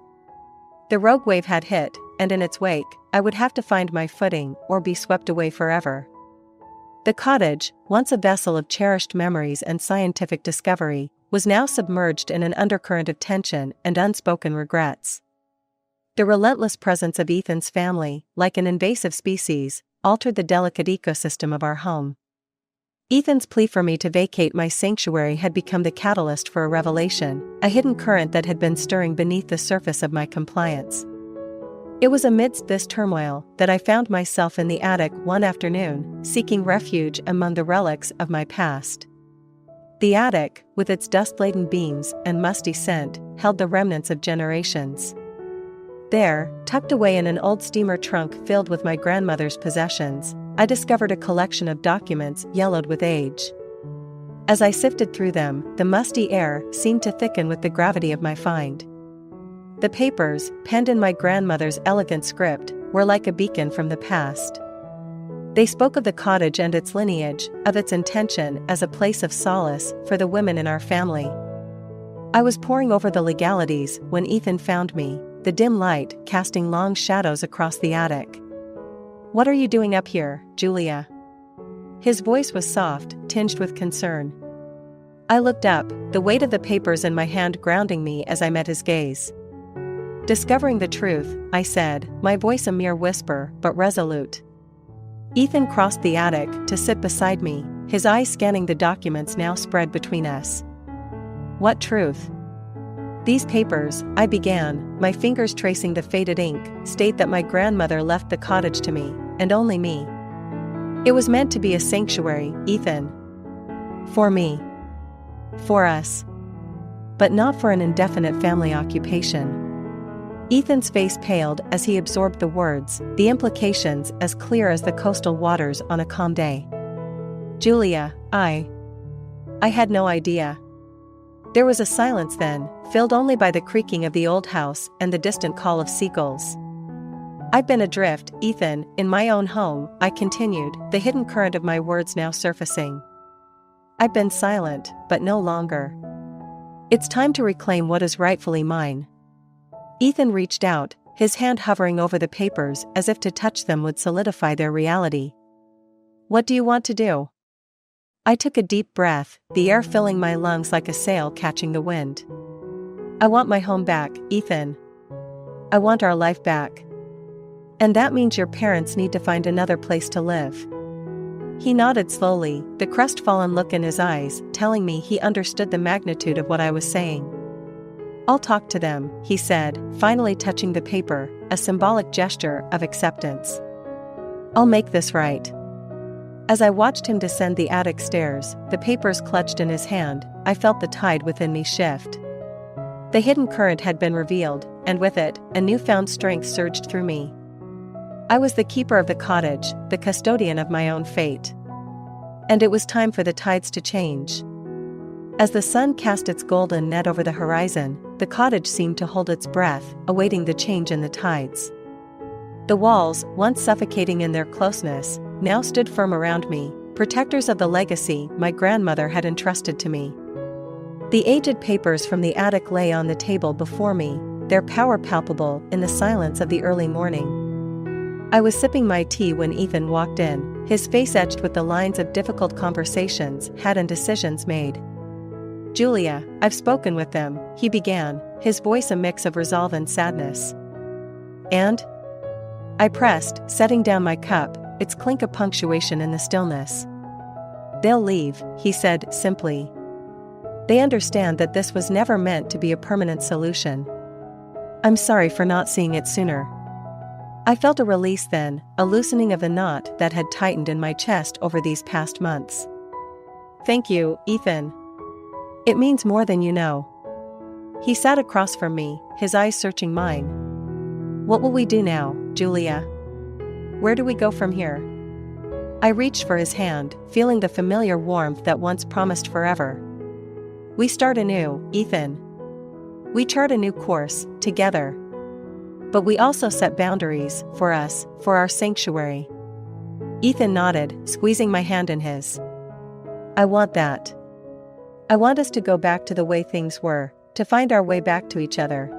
The rogue wave had hit, and in its wake, I would have to find my footing or be swept away forever. The cottage, once a vessel of cherished memories and scientific discovery, was now submerged in an undercurrent of tension and unspoken regrets. The relentless presence of Ethan's family, like an invasive species, altered the delicate ecosystem of our home. Ethan's plea for me to vacate my sanctuary had become the catalyst for a revelation, a hidden current that had been stirring beneath the surface of my compliance. It was amidst this turmoil that I found myself in the attic one afternoon, seeking refuge among the relics of my past. The attic, with its dust-laden beams and musty scent, held the remnants of generations. There, tucked away in an old steamer trunk filled with my grandmother's possessions, I discovered a collection of documents yellowed with age. As I sifted through them, the musty air seemed to thicken with the gravity of my find. The papers, penned in my grandmother's elegant script, were like a beacon from the past. They spoke of the cottage and its lineage, of its intention as a place of solace for the women in our family. I was poring over the legalities when Ethan found me, the dim light casting long shadows across the attic. "What are you doing up here, Julia?" His voice was soft, tinged with concern. I looked up, the weight of the papers in my hand grounding me as I met his gaze. "Discovering the truth," I said, my voice a mere whisper, but resolute. Ethan crossed the attic to sit beside me, his eyes scanning the documents now spread between us. "What truth?" "These papers," I began, my fingers tracing the faded ink, "state that my grandmother left the cottage to me, and only me. It was meant to be a sanctuary, Ethan. For me. For us. But not for an indefinite family occupation." Ethan's face paled as he absorbed the words, the implications as clear as the coastal waters on a calm day. "Julia, I had no idea." There was a silence then, filled only by the creaking of the old house and the distant call of seagulls. "I've been adrift, Ethan, in my own home," I continued, the hidden current of my words now surfacing. "I've been silent, but no longer. It's time to reclaim what is rightfully mine." Ethan reached out, his hand hovering over the papers as if to touch them would solidify their reality. "What do you want to do?" I took a deep breath, the air filling my lungs like a sail catching the wind. "I want my home back, Ethan. I want our life back. And that means your parents need to find another place to live." He nodded slowly, the crestfallen look in his eyes telling me he understood the magnitude of what I was saying. "I'll talk to them," he said, finally touching the paper, a symbolic gesture of acceptance. "I'll make this right." As I watched him descend the attic stairs, the papers clutched in his hand, I felt the tide within me shift. The hidden current had been revealed, and with it, a newfound strength surged through me. I was the keeper of the cottage, the custodian of my own fate. And it was time for the tides to change. As the sun cast its golden net over the horizon, the cottage seemed to hold its breath, awaiting the change in the tides. The walls, once suffocating in their closeness, now stood firm around me, protectors of the legacy my grandmother had entrusted to me. The aged papers from the attic lay on the table before me, their power palpable in the silence of the early morning. I was sipping my tea when Ethan walked in, his face etched with the lines of difficult conversations had and decisions made. "Julia, I've spoken with them," he began, his voice a mix of resolve and sadness. "And?" I pressed, setting down my cup, its clink of punctuation in the stillness. "They'll leave," he said simply. "They understand that this was never meant to be a permanent solution. I'm sorry for not seeing it sooner." I felt a release then, a loosening of the knot that had tightened in my chest over these past months. "Thank you, Ethan. It means more than you know." He sat across from me, his eyes searching mine. "What will we do now, Julia? Where do we go from here?" I reached for his hand, feeling the familiar warmth that once promised forever. "We start anew, Ethan. We chart a new course, together. But we also set boundaries, for us, for our sanctuary." Ethan nodded, squeezing my hand in his. "I want that. I want us to go back to the way things were, to find our way back to each other."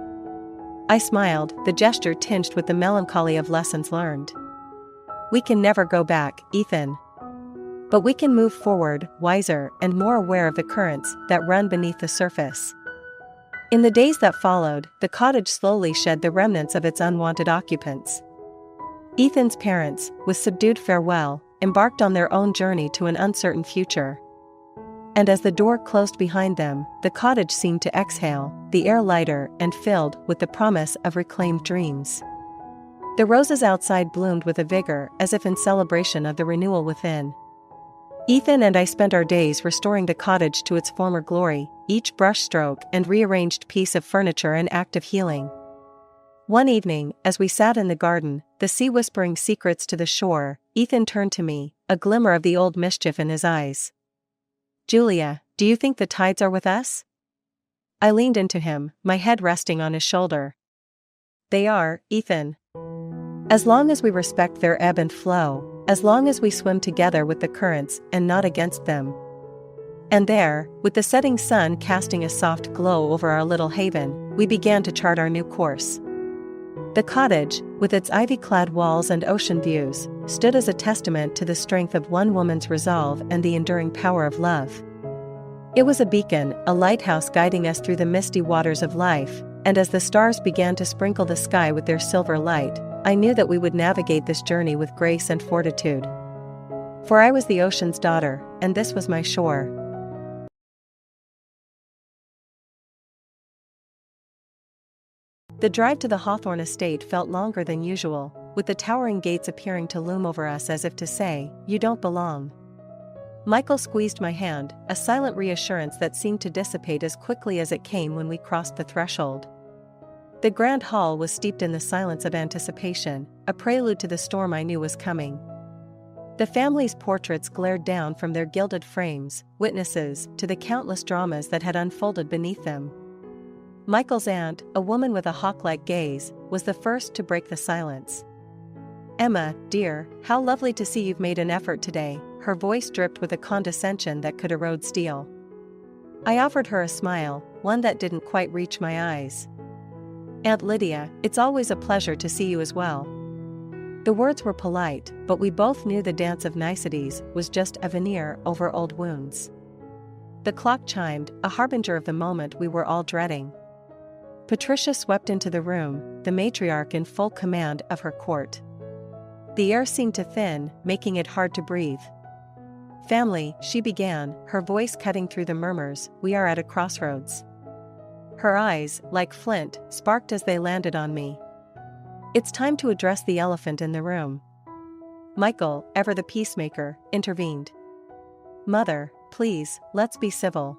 I smiled, the gesture tinged with the melancholy of lessons learned. We can never go back, Ethan. But we can move forward, wiser and more aware of the currents that run beneath the surface. In the days that followed, the cottage slowly shed the remnants of its unwanted occupants. Ethan's parents, with subdued farewell, embarked on their own journey to an uncertain future. And as the door closed behind them, the cottage seemed to exhale, the air lighter and filled with the promise of reclaimed dreams. The roses outside bloomed with a vigor as if in celebration of the renewal within. Ethan and I spent our days restoring the cottage to its former glory, each brushstroke and rearranged piece of furniture an act of healing. One evening, as we sat in the garden, the sea whispering secrets to the shore, Ethan turned to me, a glimmer of the old mischief in his eyes. "Julia, do you think the tides are with us?" I leaned into him, my head resting on his shoulder. "They are, Ethan. As long as we respect their ebb and flow, as long as we swim together with the currents and not against them." And there, with the setting sun casting a soft glow over our little haven, we began to chart our new course. The cottage, with its ivy-clad walls and ocean views, stood as a testament to the strength of one woman's resolve and the enduring power of love. It was a beacon, a lighthouse guiding us through the misty waters of life, and as the stars began to sprinkle the sky with their silver light, I knew that we would navigate this journey with grace and fortitude. For I was the ocean's daughter, and this was my shore. The drive to the Hawthorne estate felt longer than usual, with the towering gates appearing to loom over us as if to say, "You don't belong." Michael squeezed my hand, a silent reassurance that seemed to dissipate as quickly as it came when we crossed the threshold. The grand hall was steeped in the silence of anticipation, a prelude to the storm I knew was coming. The family's portraits glared down from their gilded frames, witnesses to the countless dramas that had unfolded beneath them. Michael's aunt, a woman with a hawk-like gaze, was the first to break the silence. "Emma, dear, how lovely to see you've made an effort today," her voice dripped with a condescension that could erode steel. I offered her a smile, one that didn't quite reach my eyes. "Aunt Lydia, it's always a pleasure to see you as well." The words were polite, but we both knew the dance of niceties was just a veneer over old wounds. The clock chimed, a harbinger of the moment we were all dreading. Patricia swept into the room, the matriarch in full command of her court. The air seemed to thin, making it hard to breathe. "Family," she began, her voice cutting through the murmurs, "we are at a crossroads." Her eyes, like flint, sparked as they landed on me. "It's time to address the elephant in the room." Michael, ever the peacemaker, intervened. "Mother, please, let's be civil.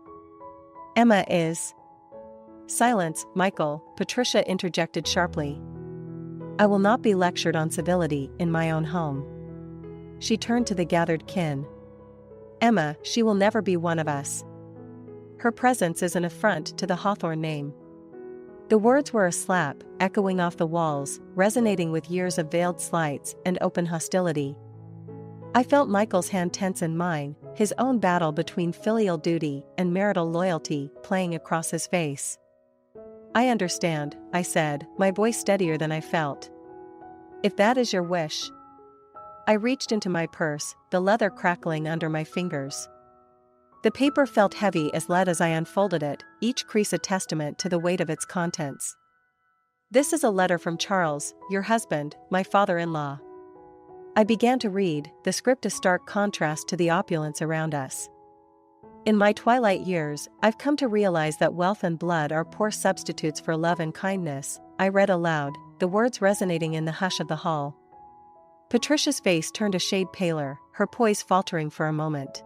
Emma is—" "Silence, Michael," Patricia interjected sharply. "I will not be lectured on civility in my own home." She turned to the gathered kin. "Emma, she will never be one of us. Her presence is an affront to the Hawthorne name." The words were a slap, echoing off the walls, resonating with years of veiled slights and open hostility. I felt Michael's hand tense in mine, his own battle between filial duty and marital loyalty playing across his face. "I understand," I said, my voice steadier than I felt. "If that is your wish." I reached into my purse, the leather crackling under my fingers. The paper felt heavy as lead as I unfolded it, each crease a testament to the weight of its contents. "This is a letter from Charles, your husband, my father-in-law." I began to read, the script a stark contrast to the opulence around us. "In my twilight years, I've come to realize that wealth and blood are poor substitutes for love and kindness," I read aloud, the words resonating in the hush of the hall. Patricia's face turned a shade paler, her poise faltering for a moment.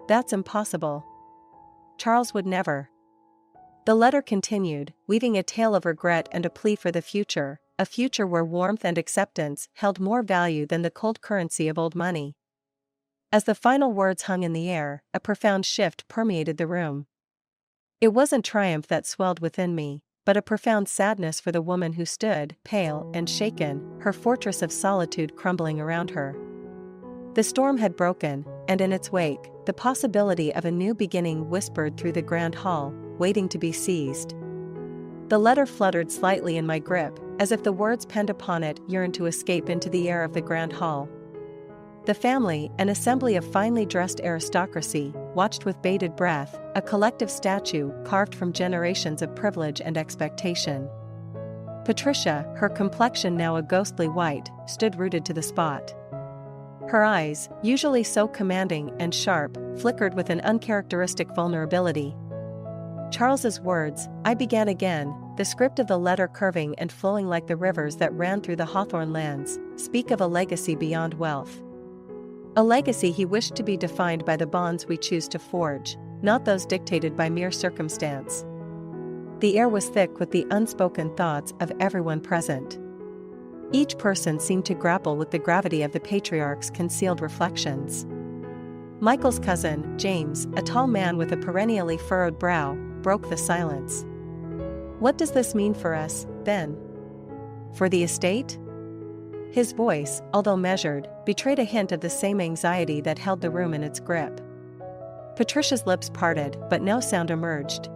"That's impossible. Charles would never." The letter continued, weaving a tale of regret and a plea for the future, a future where warmth and acceptance held more value than the cold currency of old money. As the final words hung in the air, a profound shift permeated the room. It wasn't triumph that swelled within me, but a profound sadness for the woman who stood, pale and shaken, her fortress of solitude crumbling around her. The storm had broken, and in its wake, the possibility of a new beginning whispered through the grand hall, waiting to be seized. The letter fluttered slightly in my grip, as if the words penned upon it yearned to escape into the air of the grand hall. The family, an assembly of finely dressed aristocracy, watched with bated breath, a collective statue carved from generations of privilege and expectation. Patricia, her complexion now a ghostly white, stood rooted to the spot. Her eyes, usually so commanding and sharp, flickered with an uncharacteristic vulnerability. Charles's words, I began again, the script of the letter curving and flowing like the rivers that ran through the Hawthorne lands, speak of a legacy beyond wealth. A legacy he wished to be defined by the bonds we choose to forge, not those dictated by mere circumstance. The air was thick with the unspoken thoughts of everyone present. Each person seemed to grapple with the gravity of the patriarch's concealed reflections. Michael's cousin, James, a tall man with a perennially furrowed brow, broke the silence. What does this mean for us, then? For the estate? His voice, although measured, betrayed a hint of the same anxiety that held the room in its grip. Patricia's lips parted, but no sound emerged.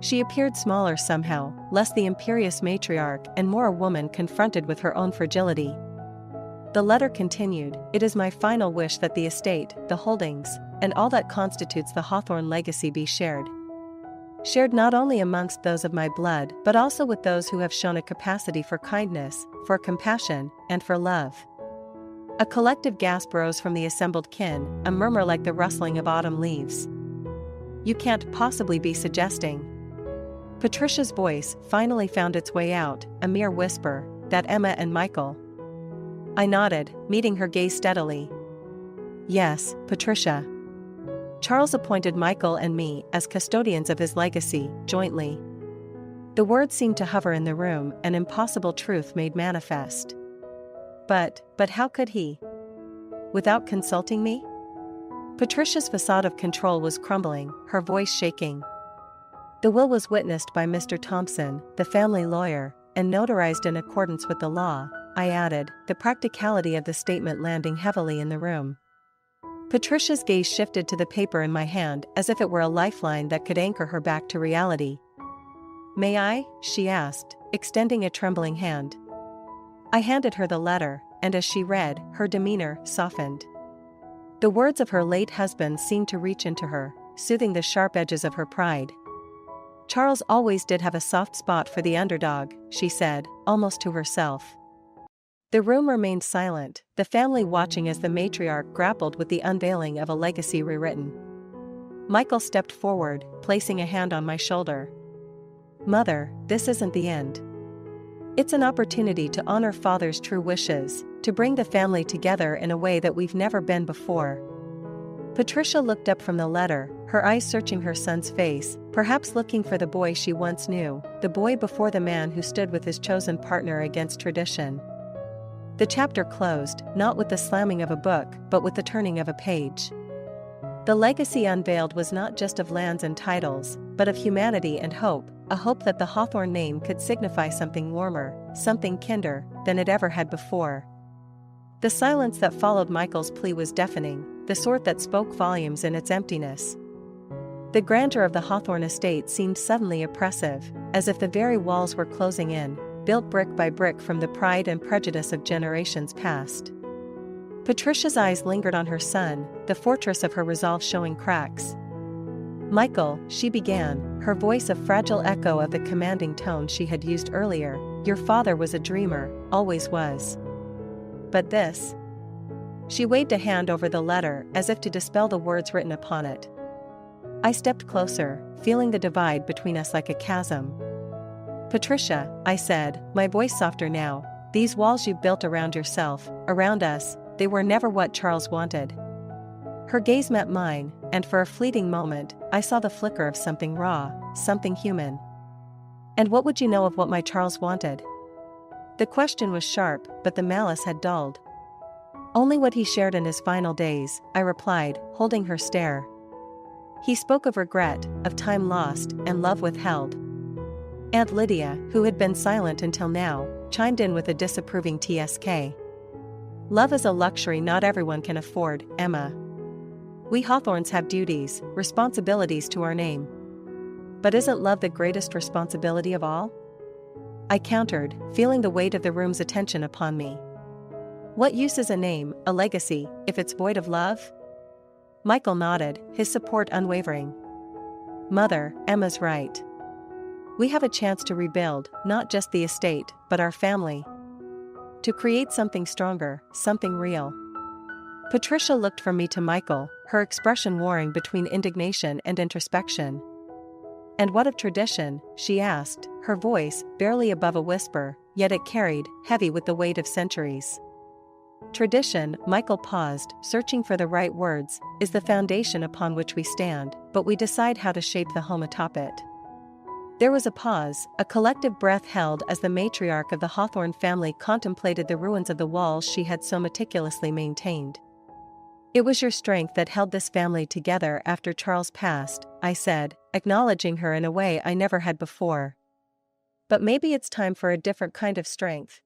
She appeared smaller somehow, less the imperious matriarch and more a woman confronted with her own fragility. The letter continued, It is my final wish that the estate, the holdings, and all that constitutes the Hawthorne legacy be shared. Shared not only amongst those of my blood but also with those who have shown a capacity for kindness, for compassion, and for love. A collective gasp rose from the assembled kin, a murmur like the rustling of autumn leaves. You can't possibly be suggesting. Patricia's voice finally found its way out, a mere whisper, that Emma and Michael. I nodded, meeting her gaze steadily. Yes, Patricia. Charles appointed Michael and me as custodians of his legacy, jointly. The words seemed to hover in the room, an impossible truth made manifest. But how could he? Without consulting me? Patricia's facade of control was crumbling, her voice shaking. The will was witnessed by Mr. Thompson, the family lawyer, and notarized in accordance with the law, I added, the practicality of the statement landing heavily in the room. Patricia's gaze shifted to the paper in my hand as if it were a lifeline that could anchor her back to reality. May I? She asked, extending a trembling hand. I handed her the letter, and as she read, her demeanor softened. The words of her late husband seemed to reach into her, soothing the sharp edges of her pride. Charles always did have a soft spot for the underdog, she said, almost to herself. The room remained silent, the family watching as the matriarch grappled with the unveiling of a legacy rewritten. Michael stepped forward, placing a hand on my shoulder. Mother, this isn't the end. It's an opportunity to honor Father's true wishes, to bring the family together in a way that we've never been before. Patricia looked up from the letter, her eyes searching her son's face, perhaps looking for the boy she once knew, the boy before the man who stood with his chosen partner against tradition. The chapter closed, not with the slamming of a book, but with the turning of a page. The legacy unveiled was not just of lands and titles, but of humanity and hope, a hope that the Hawthorne name could signify something warmer, something kinder, than it ever had before. The silence that followed Michael's plea was deafening, the sort that spoke volumes in its emptiness. The grandeur of the Hawthorne estate seemed suddenly oppressive, as if the very walls were closing in, built brick by brick from the pride and prejudice of generations past. Patricia's eyes lingered on her son, the fortress of her resolve showing cracks. Michael, she began, her voice a fragile echo of the commanding tone she had used earlier, your father was a dreamer, always was. But this? She waved a hand over the letter as if to dispel the words written upon it. I stepped closer, feeling the divide between us like a chasm. Patricia, I said, my voice softer now, these walls you've built around yourself, around us, they were never what Charles wanted. Her gaze met mine, and for a fleeting moment, I saw the flicker of something raw, something human. And what would you know of what my Charles wanted? The question was sharp, but the malice had dulled. Only what he shared in his final days, I replied, holding her stare. He spoke of regret, of time lost, and love withheld. Aunt Lydia, who had been silent until now, chimed in with a disapproving TSK. Love is a luxury not everyone can afford, Emma. We Hawthorns have duties, responsibilities to our name. But isn't love the greatest responsibility of all? I countered, feeling the weight of the room's attention upon me. What use is a name, a legacy, if it's void of love? Michael nodded, his support unwavering. Mother, Emma's right. We have a chance to rebuild, not just the estate, but our family. To create something stronger, something real. Patricia looked from me to Michael, her expression warring between indignation and introspection. And what of tradition? She asked, her voice barely above a whisper, yet it carried, heavy with the weight of centuries. Tradition, Michael paused, searching for the right words, is the foundation upon which we stand, but we decide how to shape the home atop it. There was a pause, a collective breath held as the matriarch of the Hawthorne family contemplated the ruins of the walls she had so meticulously maintained. It was your strength that held this family together after Charles passed, I said, acknowledging her in a way I never had before. But maybe it's time for a different kind of strength.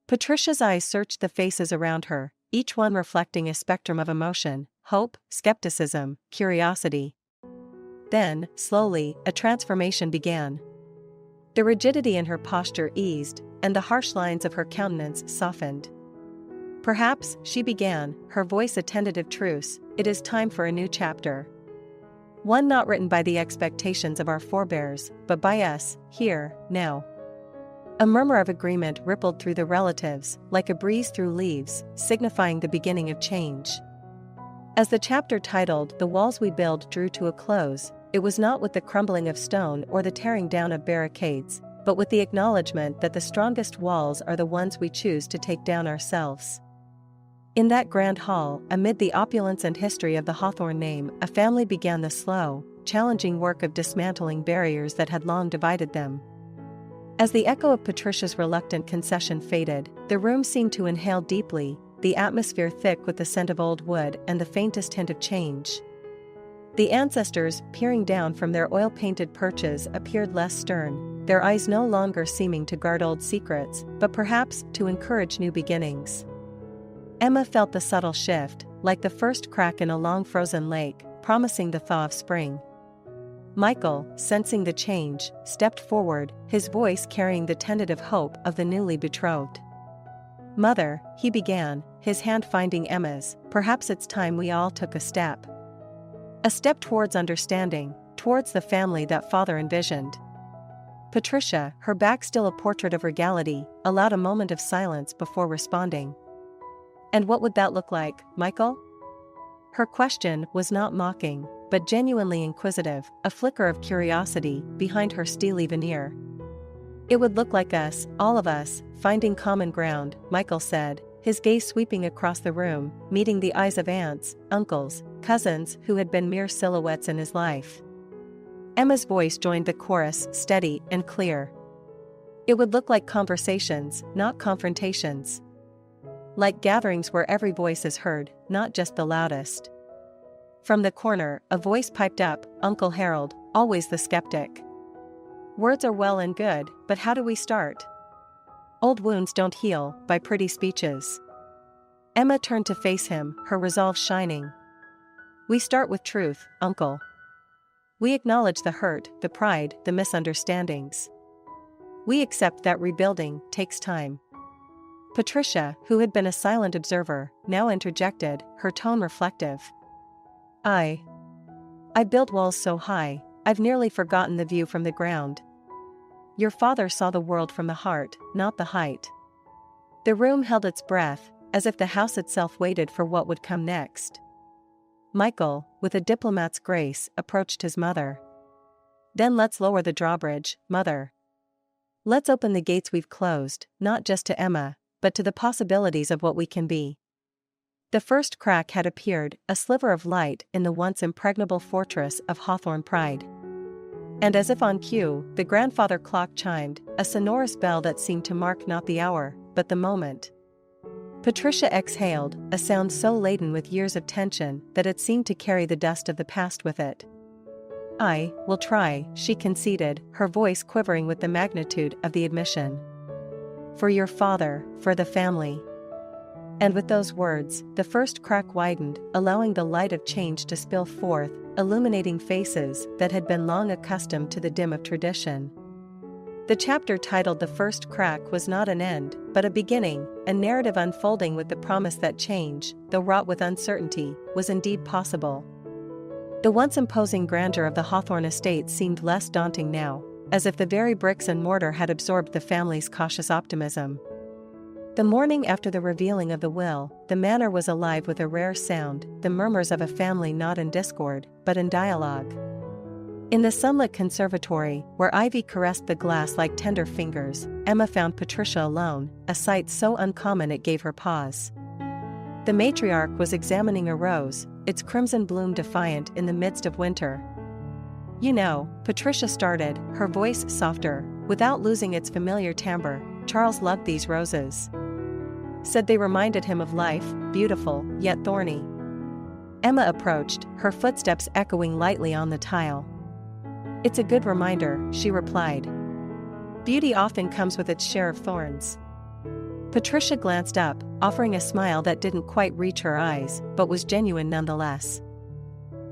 Patricia's eyes searched the faces around her, each one reflecting a spectrum of emotion, hope, skepticism, curiosity. Then, slowly, a transformation began. The rigidity in her posture eased, and the harsh lines of her countenance softened. Perhaps, she began, her voice a tentative truce, it is time for a new chapter. One not written by the expectations of our forebears, but by us, here, now. A murmur of agreement rippled through the relatives, like a breeze through leaves, signifying the beginning of change. As the chapter titled "The Walls We Build" drew to a close, it was not with the crumbling of stone or the tearing down of barricades, but with the acknowledgement that the strongest walls are the ones we choose to take down ourselves. In that grand hall, amid the opulence and history of the Hawthorne name, a family began the slow, challenging work of dismantling barriers that had long divided them. As the echo of Patricia's reluctant concession faded, the room seemed to inhale deeply, the atmosphere thick with the scent of old wood and the faintest hint of change. The ancestors, peering down from their oil-painted perches, appeared less stern, their eyes no longer seeming to guard old secrets, but perhaps to encourage new beginnings. Emma felt the subtle shift, like the first crack in a long frozen lake, promising the thaw of spring. Michael, sensing the change, stepped forward, his voice carrying the tentative hope of the newly betrothed. "Mother," he began, his hand finding Emma's, "perhaps it's time we all took a step. A step towards understanding, towards the family that Father envisioned." Patricia, her back still a portrait of regality, allowed a moment of silence before responding. "And what would that look like, Michael?" Her question was not mocking, but genuinely inquisitive, a flicker of curiosity behind her steely veneer. "It would look like us, all of us, finding common ground," Michael said, his gaze sweeping across the room, meeting the eyes of aunts, uncles, cousins who had been mere silhouettes in his life. Emma's voice joined the chorus, steady and clear. "It would look like conversations, not confrontations. Like gatherings where every voice is heard, not just the loudest." From the corner, a voice piped up, "Uncle Harold, always the skeptic. Words are well and good, but how do we start? Old wounds don't heal by pretty speeches." Emma turned to face him, her resolve shining. "We start with truth, Uncle. We acknowledge the hurt, the pride, the misunderstandings. We accept that rebuilding takes time." Patricia, who had been a silent observer, now interjected, her tone reflective. I built walls so high, I've nearly forgotten the view from the ground. Your father saw the world from the heart, not the height." The room held its breath, as if the house itself waited for what would come next. Michael, with a diplomat's grace, approached his mother. "Then let's lower the drawbridge, Mother. Let's open the gates we've closed, not just to Emma, but to the possibilities of what we can be." The first crack had appeared, a sliver of light in the once impregnable fortress of Hawthorne pride. And as if on cue, the grandfather clock chimed, a sonorous bell that seemed to mark not the hour, but the moment. Patricia exhaled, a sound so laden with years of tension that it seemed to carry the dust of the past with it. "I will try," she conceded, her voice quivering with the magnitude of the admission. "For your father, for the family." And with those words, the first crack widened, allowing the light of change to spill forth, illuminating faces that had been long accustomed to the dim of tradition. The chapter titled "The First Crack" was not an end, but a beginning, a narrative unfolding with the promise that change, though wrought with uncertainty, was indeed possible. The once imposing grandeur of the Hawthorne estate seemed less daunting now, as if the very bricks and mortar had absorbed the family's cautious optimism. The morning after the revealing of the will, the manor was alive with a rare sound, the murmurs of a family not in discord, but in dialogue. In the sunlit conservatory, where ivy caressed the glass like tender fingers, Emma found Patricia alone, a sight so uncommon it gave her pause. The matriarch was examining a rose, its crimson bloom defiant in the midst of winter. "You know," Patricia started, her voice softer, without losing its familiar timbre, "Charles loved these roses. Said they reminded him of life, beautiful, yet thorny." Emma approached, her footsteps echoing lightly on the tile. "It's a good reminder," she replied. "Beauty often comes with its share of thorns." Patricia glanced up, offering a smile that didn't quite reach her eyes, but was genuine nonetheless.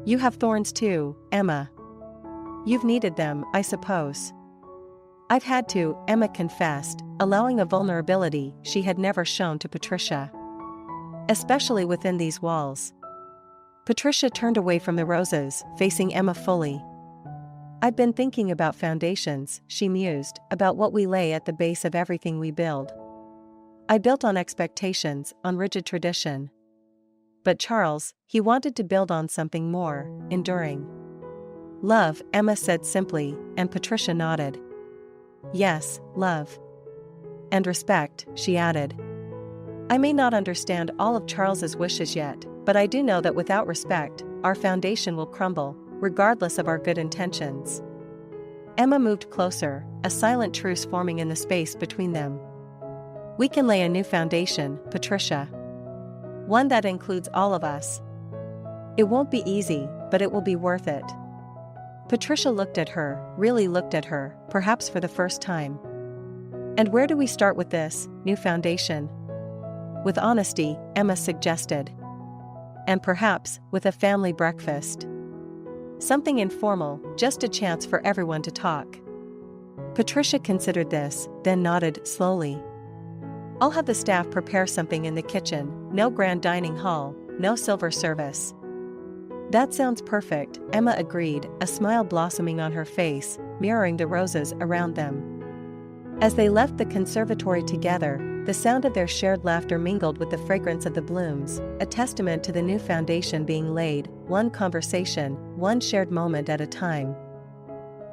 "You have thorns too, Emma. You've needed them, I suppose." "I've had to," Emma confessed, allowing a vulnerability she had never shown to Patricia. "Especially within these walls." Patricia turned away from the roses, facing Emma fully. "I've been thinking about foundations," she mused, "about what we lay at the base of everything we build. I built on expectations, on rigid tradition. But Charles, he wanted to build on something more, enduring." "Love," Emma said simply, and Patricia nodded. "Yes, love. And respect," she added. "I may not understand all of Charles's wishes yet, but I do know that without respect, our foundation will crumble, regardless of our good intentions." Emma moved closer, a silent truce forming in the space between them. "We can lay a new foundation, Patricia. One that includes all of us. It won't be easy, but it will be worth it." Patricia looked at her, really looked at her, perhaps for the first time. "And where do we start with this new foundation?" "With honesty," Emma suggested. "And perhaps, with a family breakfast. Something informal, just a chance for everyone to talk." Patricia considered this, then nodded slowly. "I'll have the staff prepare something in the kitchen, no grand dining hall, no silver service." "That sounds perfect," Emma agreed, a smile blossoming on her face, mirroring the roses around them. As they left the conservatory together, the sound of their shared laughter mingled with the fragrance of the blooms, a testament to the new foundation being laid, one conversation, one shared moment at a time.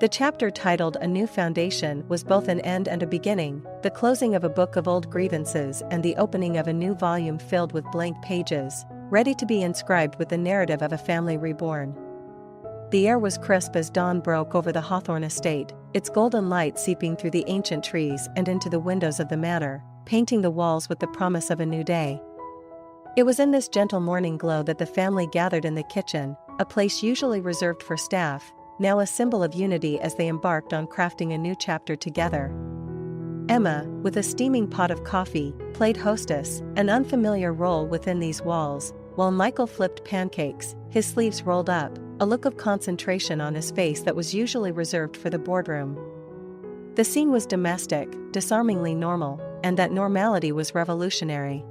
The chapter titled "A New Foundation" was both an end and a beginning, the closing of a book of old grievances and the opening of a new volume filled with blank pages, ready to be inscribed with the narrative of a family reborn. The air was crisp as dawn broke over the Hawthorne estate, its golden light seeping through the ancient trees and into the windows of the manor, painting the walls with the promise of a new day. It was in this gentle morning glow that the family gathered in the kitchen, a place usually reserved for staff, now a symbol of unity as they embarked on crafting a new chapter together. Emma, with a steaming pot of coffee, played hostess, an unfamiliar role within these walls, while Michael flipped pancakes, his sleeves rolled up, a look of concentration on his face that was usually reserved for the boardroom. The scene was domestic, disarmingly normal, and that normality was revolutionary.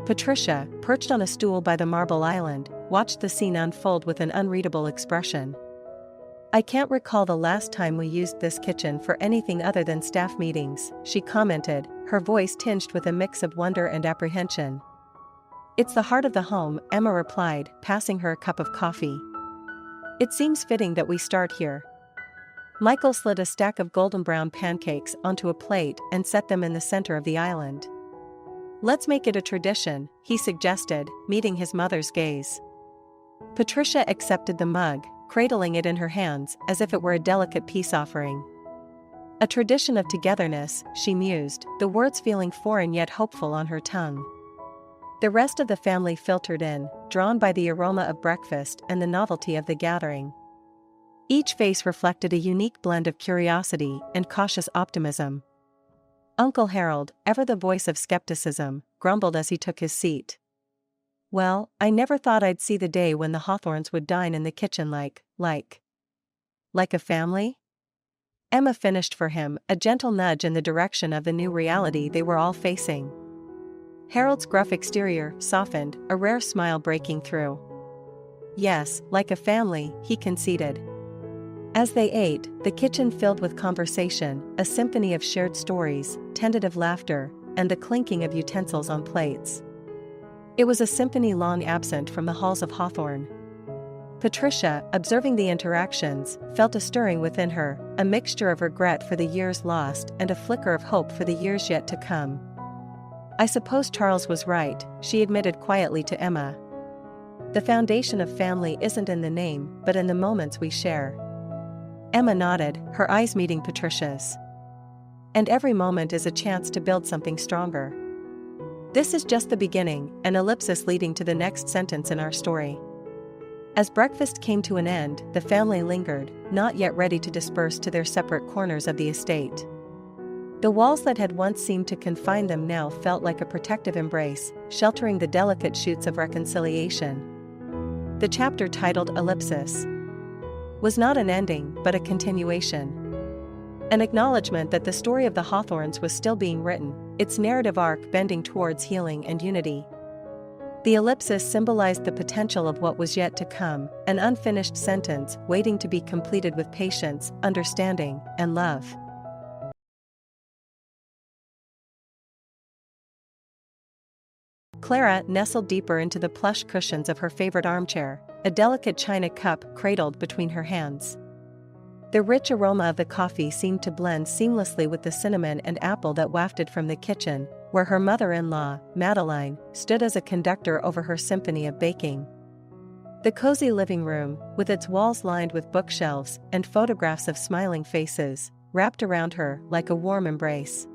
Patricia, perched on a stool by the marble island, watched the scene unfold with an unreadable expression. "I can't recall the last time we used this kitchen for anything other than staff meetings," she commented, her voice tinged with a mix of wonder and apprehension. "It's the heart of the home," Emma replied, passing her a cup of coffee. "It seems fitting that we start here." Michael slid a stack of golden brown pancakes onto a plate and set them in the center of the island. "Let's make it a tradition," he suggested, meeting his mother's gaze. Patricia accepted the mug, cradling it in her hands as if it were a delicate peace offering. "A tradition of togetherness," she mused, the words feeling foreign yet hopeful on her tongue. The rest of the family filtered in, drawn by the aroma of breakfast and the novelty of the gathering. Each face reflected a unique blend of curiosity and cautious optimism. Uncle Harold, ever the voice of skepticism, grumbled as he took his seat. Well, I never thought I'd see the day when the Hawthorns would dine in the kitchen like a family? Emma finished for him, a gentle nudge in the direction of the new reality they were all facing. Harold's gruff exterior softened, a rare smile breaking through. Yes, like a family, he conceded. As they ate, the kitchen filled with conversation, a symphony of shared stories, tentative laughter, and the clinking of utensils on plates. It was a symphony long absent from the halls of Hawthorne. Patricia, observing the interactions, felt a stirring within her, a mixture of regret for the years lost and a flicker of hope for the years yet to come. I suppose Charles was right, she admitted quietly to Emma. The foundation of family isn't in the name, but in the moments we share. Emma nodded, her eyes meeting Patricia's. And every moment is a chance to build something stronger. This is just the beginning, an ellipsis leading to the next sentence in our story. As breakfast came to an end, the family lingered, not yet ready to disperse to their separate corners of the estate. The walls that had once seemed to confine them now felt like a protective embrace, sheltering the delicate shoots of reconciliation. The chapter titled Ellipsis was not an ending, but a continuation. An acknowledgement that the story of the Hawthorns was still being written, its narrative arc bending towards healing and unity. The ellipsis symbolized the potential of what was yet to come, an unfinished sentence waiting to be completed with patience, understanding, and love. Clara nestled deeper into the plush cushions of her favorite armchair, a delicate china cup cradled between her hands. The rich aroma of the coffee seemed to blend seamlessly with the cinnamon and apple that wafted from the kitchen, where her mother-in-law, Madeline, stood as a conductor over her symphony of baking. The cozy living room, with its walls lined with bookshelves and photographs of smiling faces, wrapped around her like a warm embrace.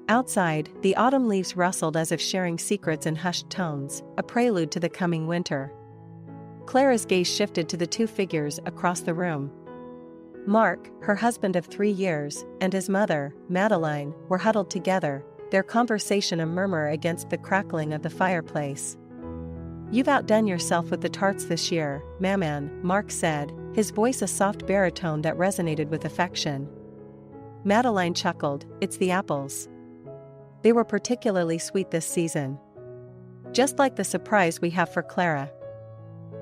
Outside, the autumn leaves rustled as if sharing secrets in hushed tones, a prelude to the coming winter. Clara's gaze shifted to the two figures across the room. Mark, her husband of 3 years, and his mother, Madeline, were huddled together, their conversation a murmur against the crackling of the fireplace. "You've outdone yourself with the tarts this year, Maman," Mark said, his voice a soft baritone that resonated with affection. Madeline chuckled, "It's the apples. They were particularly sweet this season. Just like the surprise we have for Clara."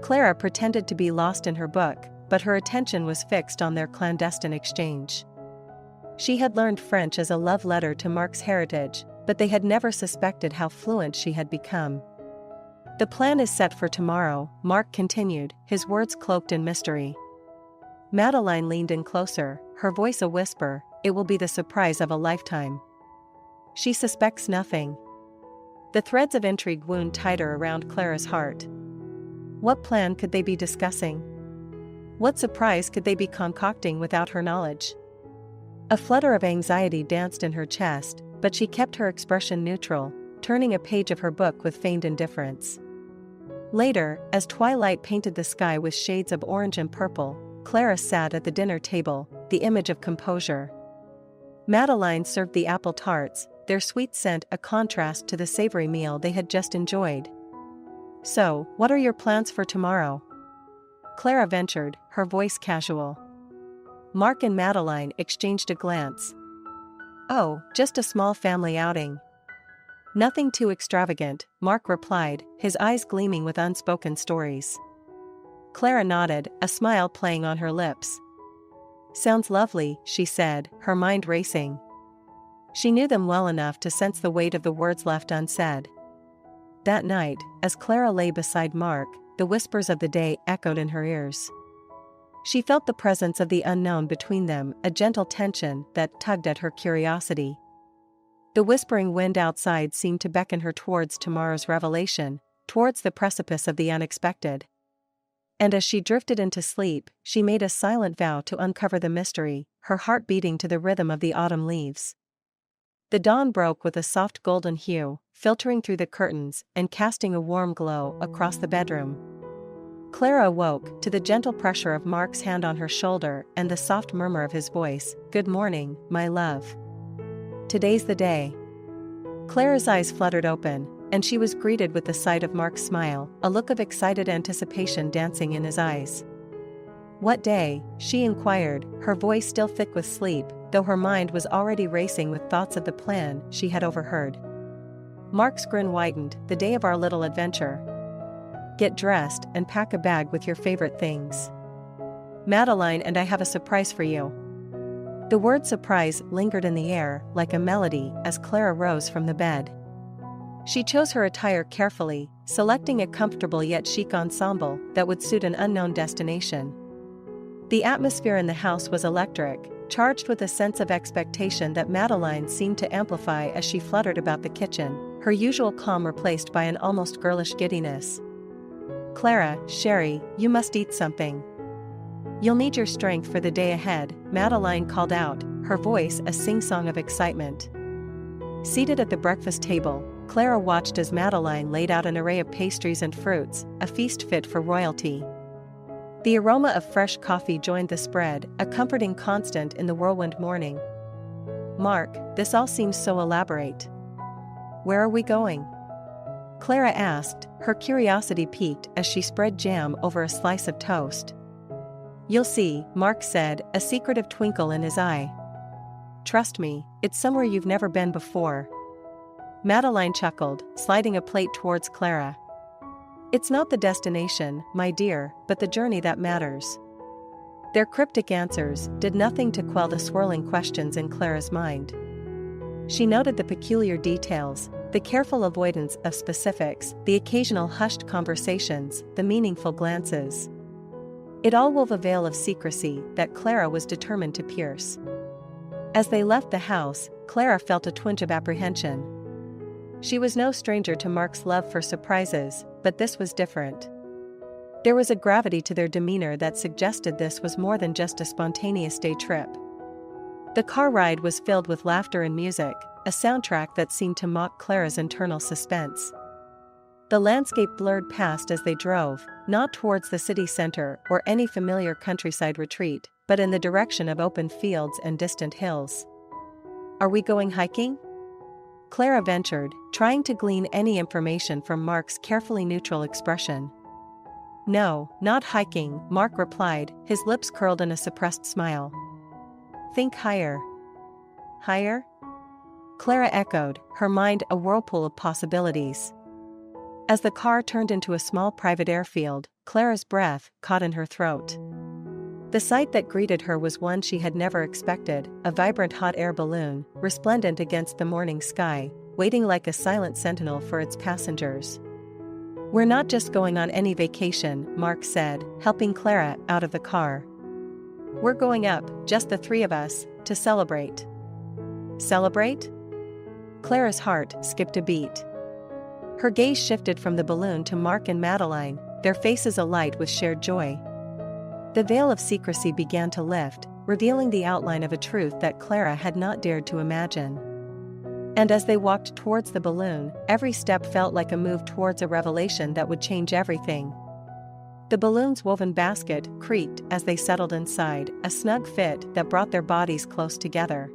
Clara pretended to be lost in her book, but her attention was fixed on their clandestine exchange. She had learned French as a love letter to Mark's heritage, but they had never suspected how fluent she had become. "The plan is set for tomorrow," Mark continued, his words cloaked in mystery. Madeline leaned in closer, her voice a whisper, "It will be the surprise of a lifetime." She suspects nothing. The threads of intrigue wound tighter around Clara's heart. What plan could they be discussing? What surprise could they be concocting without her knowledge? A flutter of anxiety danced in her chest, but she kept her expression neutral, turning a page of her book with feigned indifference. Later, as twilight painted the sky with shades of orange and purple, Clara sat at the dinner table, the image of composure. Madeline served the apple tarts, their sweet scent a contrast to the savory meal they had just enjoyed. "So, what are your plans for tomorrow?" Clara ventured, her voice casual. Mark and Madeline exchanged a glance. "Oh, just a small family outing." "Nothing too extravagant," Mark replied, his eyes gleaming with unspoken stories. Clara nodded, a smile playing on her lips. "Sounds lovely," she said, her mind racing. She knew them well enough to sense the weight of the words left unsaid. That night, as Clara lay beside Mark, the whispers of the day echoed in her ears. She felt the presence of the unknown between them, a gentle tension that tugged at her curiosity. The whispering wind outside seemed to beckon her towards tomorrow's revelation, towards the precipice of the unexpected. And as she drifted into sleep, she made a silent vow to uncover the mystery, her heart beating to the rhythm of the autumn leaves. The dawn broke with a soft golden hue, filtering through the curtains and casting a warm glow across the bedroom. Clara awoke to the gentle pressure of Mark's hand on her shoulder and the soft murmur of his voice, "Good morning, my love. Today's the day." Clara's eyes fluttered open, and she was greeted with the sight of Mark's smile, a look of excited anticipation dancing in his eyes. "What day?" she inquired, her voice still thick with sleep, though her mind was already racing with thoughts of the plan she had overheard. Mark's grin widened. "The day of our little adventure. Get dressed and pack a bag with your favorite things. Madeline and I have a surprise for you." The word surprise lingered in the air like a melody as Clara rose from the bed. She chose her attire carefully, selecting a comfortable yet chic ensemble that would suit an unknown destination. The atmosphere in the house was electric, charged with a sense of expectation that Madeline seemed to amplify as she fluttered about the kitchen, her usual calm replaced by an almost girlish giddiness. "Clara, Sherry, you must eat something. You'll need your strength for the day ahead," Madeline called out, her voice a sing-song of excitement. Seated at the breakfast table, Clara watched as Madeline laid out an array of pastries and fruits, a feast fit for royalty. The aroma of fresh coffee joined the spread, a comforting constant in the whirlwind morning. "Mark, this all seems so elaborate. Where are we going?" Clara asked, her curiosity piqued as she spread jam over a slice of toast. "You'll see," Mark said, a secretive twinkle in his eye. "Trust me, it's somewhere you've never been before." Madeline chuckled, sliding a plate towards Clara. "It's not the destination, my dear, but the journey that matters." Their cryptic answers did nothing to quell the swirling questions in Clara's mind. She noted the peculiar details, the careful avoidance of specifics, the occasional hushed conversations, the meaningful glances. It all wove a veil of secrecy that Clara was determined to pierce. As they left the house, Clara felt a twinge of apprehension. She was no stranger to Mark's love for surprises, but this was different. There was a gravity to their demeanor that suggested this was more than just a spontaneous day trip. The car ride was filled with laughter and music, a soundtrack that seemed to mock Clara's internal suspense. The landscape blurred past as they drove, not towards the city center or any familiar countryside retreat, but in the direction of open fields and distant hills. "Are we going hiking?" Clara ventured, trying to glean any information from Mark's carefully neutral expression. "No, not hiking," Mark replied, his lips curled in a suppressed smile. "Think higher." "Higher?" Clara echoed, her mind a whirlpool of possibilities. As the car turned into a small private airfield, Clara's breath caught in her throat. The sight that greeted her was one she had never expected, a vibrant hot air balloon, resplendent against the morning sky, waiting like a silent sentinel for its passengers. "We're not just going on any vacation," Mark said, helping Clara out of the car. "We're going up, just the three of us, to celebrate." "Celebrate?" Clara's heart skipped a beat. Her gaze shifted from the balloon to Mark and Madeline, their faces alight with shared joy. The veil of secrecy began to lift, revealing the outline of a truth that Clara had not dared to imagine. And as they walked towards the balloon, every step felt like a move towards a revelation that would change everything. The balloon's woven basket creaked as they settled inside, a snug fit that brought their bodies close together.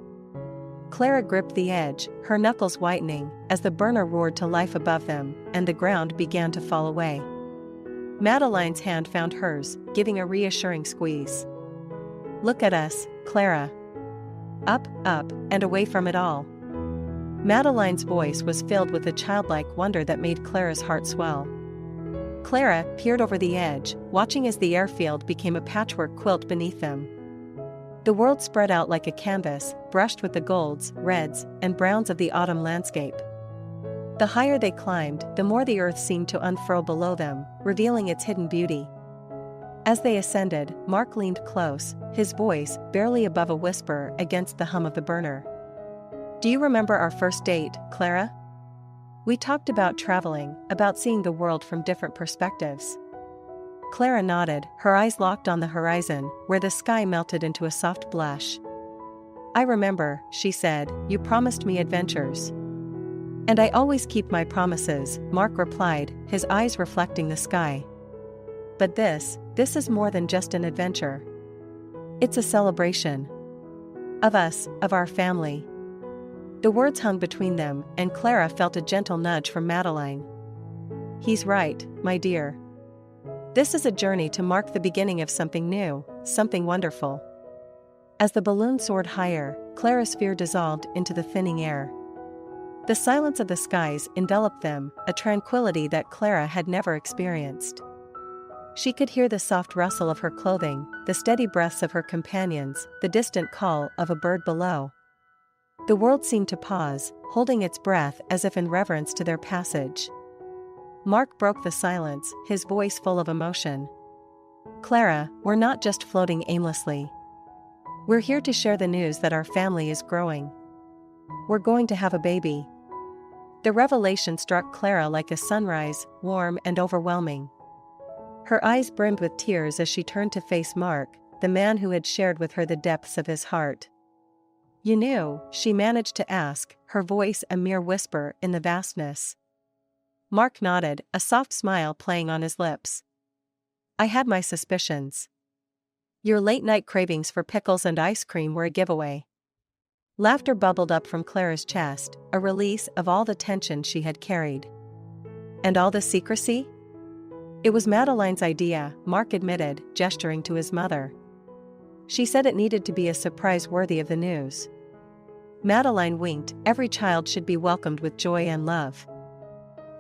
Clara gripped the edge, her knuckles whitening, as the burner roared to life above them, and the ground began to fall away. Madeline's hand found hers, giving a reassuring squeeze. "Look at us, Clara. Up, up, and away from it all." Madeline's voice was filled with a childlike wonder that made Clara's heart swell. Clara peered over the edge, watching as the airfield became a patchwork quilt beneath them. The world spread out like a canvas, brushed with the golds, reds, and browns of the autumn landscape. The higher they climbed, the more the earth seemed to unfurl below them, revealing its hidden beauty. As they ascended, Mark leaned close, his voice barely above a whisper against the hum of the burner. "Do you remember our first date, Clara? We talked about traveling, about seeing the world from different perspectives." Clara nodded, her eyes locked on the horizon, where the sky melted into a soft blush. "I remember," she said, "you promised me adventures." "And I always keep my promises," Mark replied, his eyes reflecting the sky. "But this is more than just an adventure. It's a celebration. Of us, of our family. The words hung between them, and Clara felt a gentle nudge from Madeline. "He's right, my dear. This is a journey to mark the beginning of something new, something wonderful." As the balloon soared higher, Clara's fear dissolved into the thinning air. The silence of the skies enveloped them, a tranquility that Clara had never experienced. She could hear the soft rustle of her clothing, the steady breaths of her companions, the distant call of a bird below. The world seemed to pause, holding its breath as if in reverence to their passage. Mark broke the silence, his voice full of emotion. "Clara, we're not just floating aimlessly. We're here to share the news that our family is growing. We're going to have a baby." The revelation struck Clara like a sunrise, warm and overwhelming. Her eyes brimmed with tears as she turned to face Mark, the man who had shared with her the depths of his heart. "You knew," she managed to ask, her voice a mere whisper in the vastness. Mark nodded, a soft smile playing on his lips. "I had my suspicions. Your late-night cravings for pickles and ice cream were a giveaway." Laughter bubbled up from Clara's chest, a release of all the tension she had carried. "And all the secrecy?" "It was Madeline's idea," Mark admitted, gesturing to his mother. "She said it needed to be a surprise worthy of the news." Madeline winked. Every child should be welcomed with joy and love.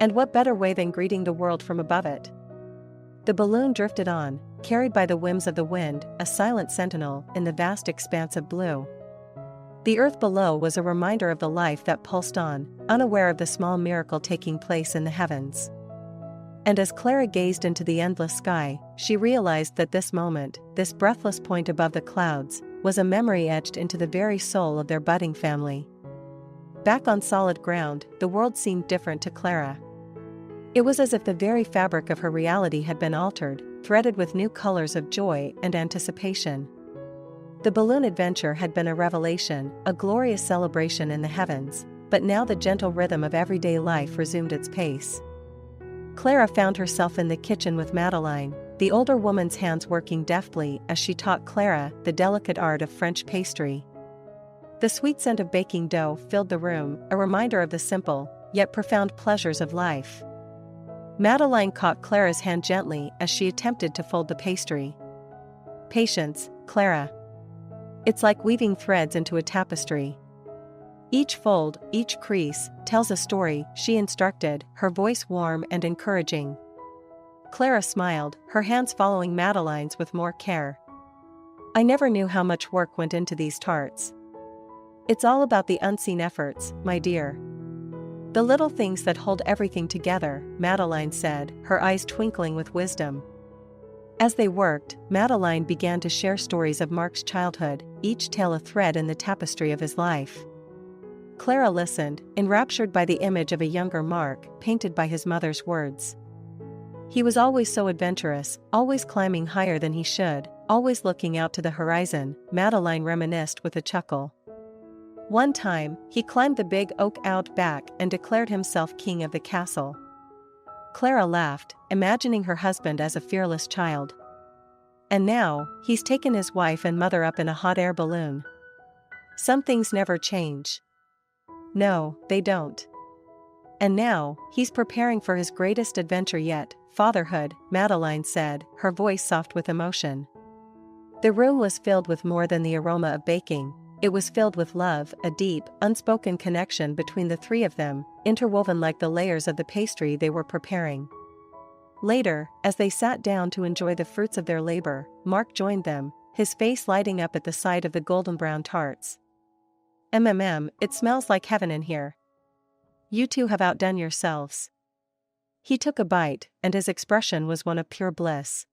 And what better way than greeting the world from above it? The balloon drifted on, carried by the whims of the wind, a silent sentinel in the vast expanse of blue. The earth below was a reminder of the life that pulsed on, unaware of the small miracle taking place in the heavens. And as Clara gazed into the endless sky, she realized that this moment, this breathless point above the clouds, was a memory etched into the very soul of their budding family. Back on solid ground, the world seemed different to Clara. It was as if the very fabric of her reality had been altered, threaded with new colors of joy and anticipation. The balloon adventure had been a revelation, a glorious celebration in the heavens, but now the gentle rhythm of everyday life resumed its pace. Clara found herself in the kitchen with Madeline, the older woman's hands working deftly as she taught Clara the delicate art of French pastry. The sweet scent of baking dough filled the room, a reminder of the simple, yet profound pleasures of life. Madeline caught Clara's hand gently as she attempted to fold the pastry. "Patience, Clara. It's like weaving threads into a tapestry. Each fold, each crease, tells a story," she instructed, her voice warm and encouraging. Clara smiled, her hands following Madeline's with more care. "I never knew how much work went into these tarts. It's all about the unseen efforts, my dear. The little things that hold everything together," Madeline said, her eyes twinkling with wisdom. As they worked, Madeline began to share stories of Mark's childhood, each tale a thread in the tapestry of his life. Clara listened, enraptured by the image of a younger Mark, painted by his mother's words. "He was always so adventurous, always climbing higher than he should, always looking out to the horizon," Madeline reminisced with a chuckle. "One time, he climbed the big oak out back and declared himself king of the castle." Clara laughed, imagining her husband as a fearless child. "And now, he's taken his wife and mother up in a hot air balloon. Some things never change." "No, they don't. And now, he's preparing for his greatest adventure yet, fatherhood," Madeline said, her voice soft with emotion. The room was filled with more than the aroma of baking. It was filled with love, a deep, unspoken connection between the three of them, interwoven like the layers of the pastry they were preparing. Later, as they sat down to enjoy the fruits of their labor, Mark joined them, his face lighting up at the sight of the golden brown tarts. It smells like heaven in here. You two have outdone yourselves." He took a bite, and his expression was one of pure bliss.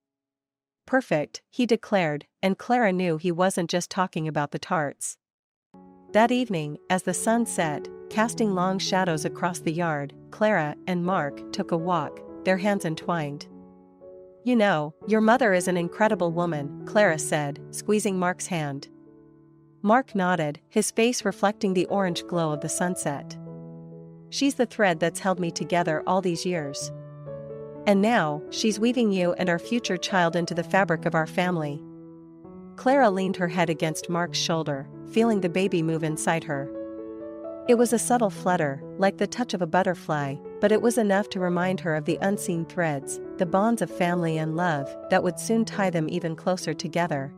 "Perfect," he declared, and Clara knew he wasn't just talking about the tarts. That evening, as the sun set, casting long shadows across the yard, Clara and Mark took a walk, their hands entwined. "You know, your mother is an incredible woman," Clara said, squeezing Mark's hand. Mark nodded, his face reflecting the orange glow of the sunset. "She's the thread that's held me together all these years. And now, she's weaving you and our future child into the fabric of our family." Clara leaned her head against Mark's shoulder, feeling the baby move inside her. It was a subtle flutter, like the touch of a butterfly, but it was enough to remind her of the unseen threads, the bonds of family and love, that would soon tie them even closer together.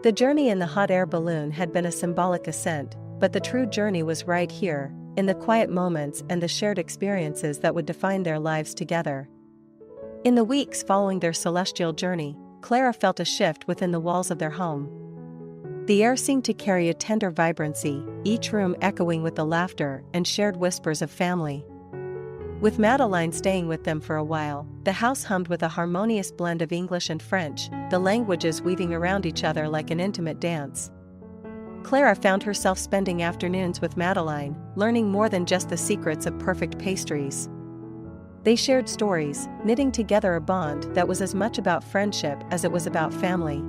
The journey in the hot air balloon had been a symbolic ascent, but the true journey was right here, in the quiet moments and the shared experiences that would define their lives together. In the weeks following their celestial journey, Clara felt a shift within the walls of their home. The air seemed to carry a tender vibrancy, each room echoing with the laughter and shared whispers of family. With Madeline staying with them for a while, the house hummed with a harmonious blend of English and French, the languages weaving around each other like an intimate dance. Clara found herself spending afternoons with Madeline, learning more than just the secrets of perfect pastries. They shared stories, knitting together a bond that was as much about friendship as it was about family.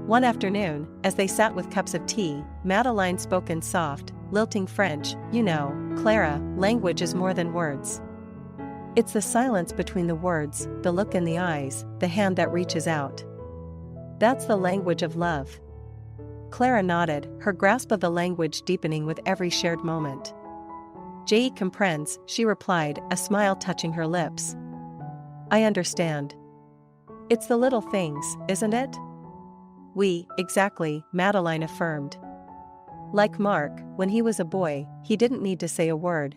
One afternoon, as they sat with cups of tea, Madeline spoke in soft, lilting French. "You know, Clara, language is more than words. It's the silence between the words, the look in the eyes, the hand that reaches out. That's the language of love." Clara nodded, her grasp of the language deepening with every shared moment. "Je comprends," she replied, a smile touching her lips. "I understand. It's the little things, isn't it?" "Oui, exactly," Madeline affirmed. "Like Mark, when he was a boy, he didn't need to say a word.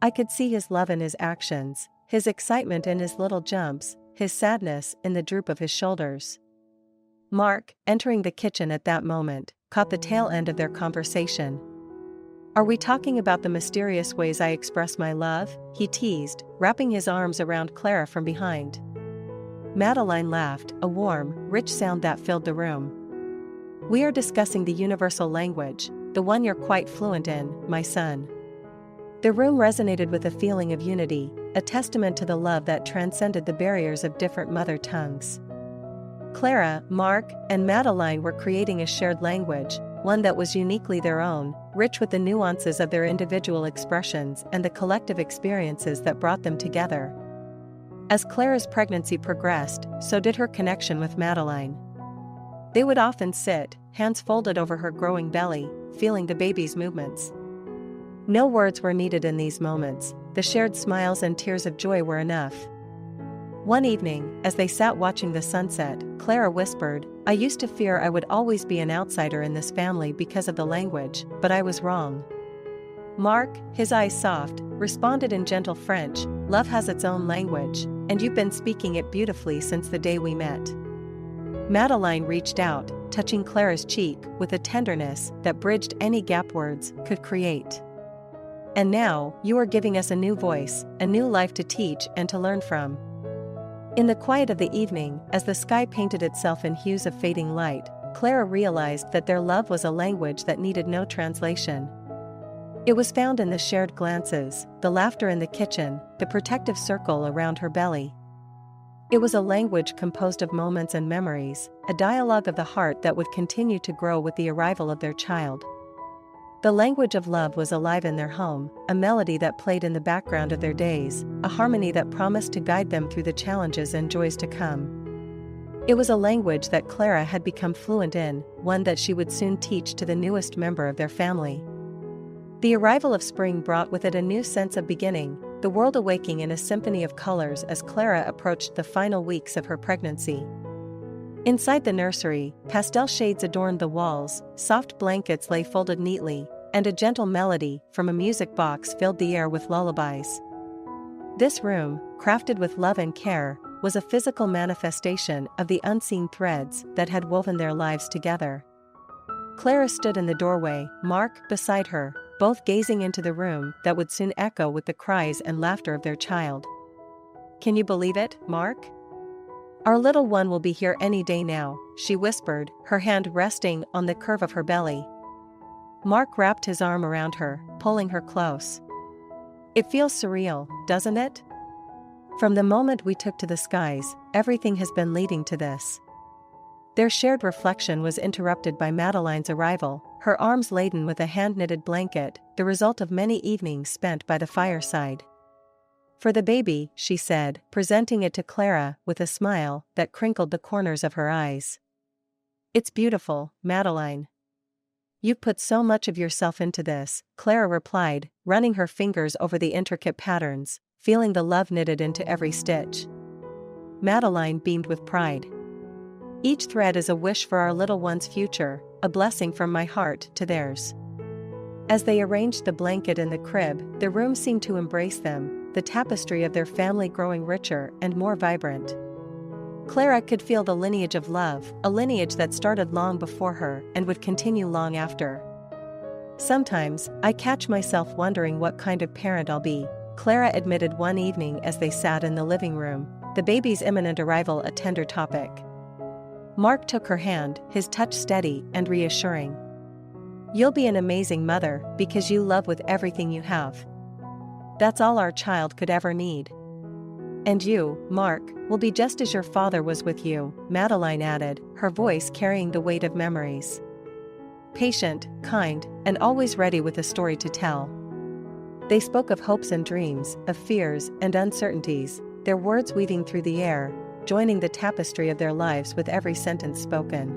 I could see his love in his actions, his excitement in his little jumps, his sadness in the droop of his shoulders." Mark, entering the kitchen at that moment, caught the tail end of their conversation. "Are we talking about the mysterious ways I express my love?" he teased, wrapping his arms around Clara from behind. Madeline laughed, a warm, rich sound that filled the room. "We are discussing the universal language, the one you're quite fluent in, my son." The room resonated with a feeling of unity, a testament to the love that transcended the barriers of different mother tongues. Clara, Mark, and Madeline were creating a shared language, one that was uniquely their own, rich with the nuances of their individual expressions and the collective experiences that brought them together. As Clara's pregnancy progressed, so did her connection with Madeline. They would often sit, hands folded over her growing belly, feeling the baby's movements. No words were needed in these moments, the shared smiles and tears of joy were enough. One evening, as they sat watching the sunset, Clara whispered, "I used to fear I would always be an outsider in this family because of the language, but I was wrong." Mark, his eyes soft, responded in gentle French, "Love has its own language, and you've been speaking it beautifully since the day we met." Madeline reached out, touching Clara's cheek with a tenderness that bridged any gap words could create. "And now, you are giving us a new voice, a new life to teach and to learn from." In the quiet of the evening, as the sky painted itself in hues of fading light, Clara realized that their love was a language that needed no translation. It was found in the shared glances, the laughter in the kitchen, the protective circle around her belly. It was a language composed of moments and memories, a dialogue of the heart that would continue to grow with the arrival of their child. The language of love was alive in their home, a melody that played in the background of their days, a harmony that promised to guide them through the challenges and joys to come. It was a language that Clara had become fluent in, one that she would soon teach to the newest member of their family. The arrival of spring brought with it a new sense of beginning, the world awaking in a symphony of colors as Clara approached the final weeks of her pregnancy. Inside the nursery, pastel shades adorned the walls, soft blankets lay folded neatly, and a gentle melody from a music box filled the air with lullabies. This room, crafted with love and care, was a physical manifestation of the unseen threads that had woven their lives together. Clara stood in the doorway, Mark beside her, both gazing into the room that would soon echo with the cries and laughter of their child. "Can you believe it, Mark? Our little one will be here any day now," she whispered, her hand resting on the curve of her belly. Mark wrapped his arm around her, pulling her close. "It feels surreal, doesn't it? From the moment we took to the skies, everything has been leading to this." Their shared reflection was interrupted by Madeline's arrival, her arms laden with a hand-knitted blanket, the result of many evenings spent by the fireside. "For the baby," she said, presenting it to Clara with a smile that crinkled the corners of her eyes. "It's beautiful, Madeline." "You've put so much of yourself into this," Clara replied, running her fingers over the intricate patterns, feeling the love knitted into every stitch. Madeline beamed with pride. "Each thread is a wish for our little one's future, a blessing from my heart to theirs." As they arranged the blanket in the crib, the room seemed to embrace them, the tapestry of their family growing richer and more vibrant. Clara could feel the lineage of love, a lineage that started long before her and would continue long after. "Sometimes, I catch myself wondering what kind of parent I'll be," Clara admitted one evening as they sat in the living room, the baby's imminent arrival a tender topic. Mark took her hand, his touch steady and reassuring. "You'll be an amazing mother because you love with everything you have. That's all our child could ever need. And you, Mark, will be just as your father was with you," Madeline added, her voice carrying the weight of memories. "Patient, kind, and always ready with a story to tell." They spoke of hopes and dreams, of fears and uncertainties, their words weaving through the air, joining the tapestry of their lives with every sentence spoken.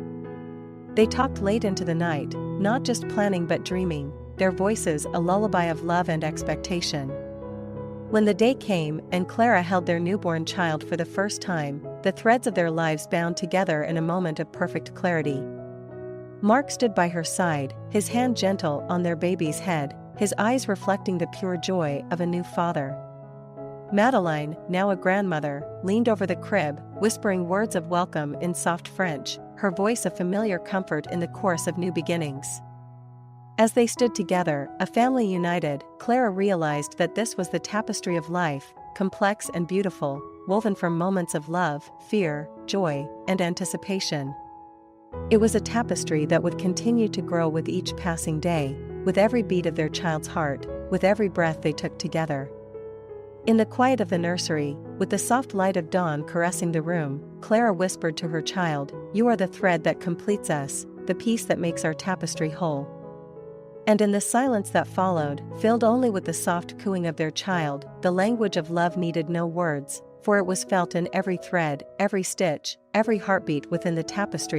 They talked late into the night, not just planning but dreaming, their voices a lullaby of love and expectation. When the day came and Clara held their newborn child for the first time, the threads of their lives bound together in a moment of perfect clarity. Mark stood by her side, his hand gentle on their baby's head, his eyes reflecting the pure joy of a new father. Madeline, now a grandmother, leaned over the crib, whispering words of welcome in soft French, her voice a familiar comfort in the chorus of new beginnings. As they stood together, a family united, Clara realized that this was the tapestry of life, complex and beautiful, woven from moments of love, fear, joy, and anticipation. It was a tapestry that would continue to grow with each passing day, with every beat of their child's heart, with every breath they took together. In the quiet of the nursery, with the soft light of dawn caressing the room, Clara whispered to her child, "You are the thread that completes us, the piece that makes our tapestry whole." And in the silence that followed, filled only with the soft cooing of their child, the language of love needed no words, for it was felt in every thread, every stitch, every heartbeat within the tapestry.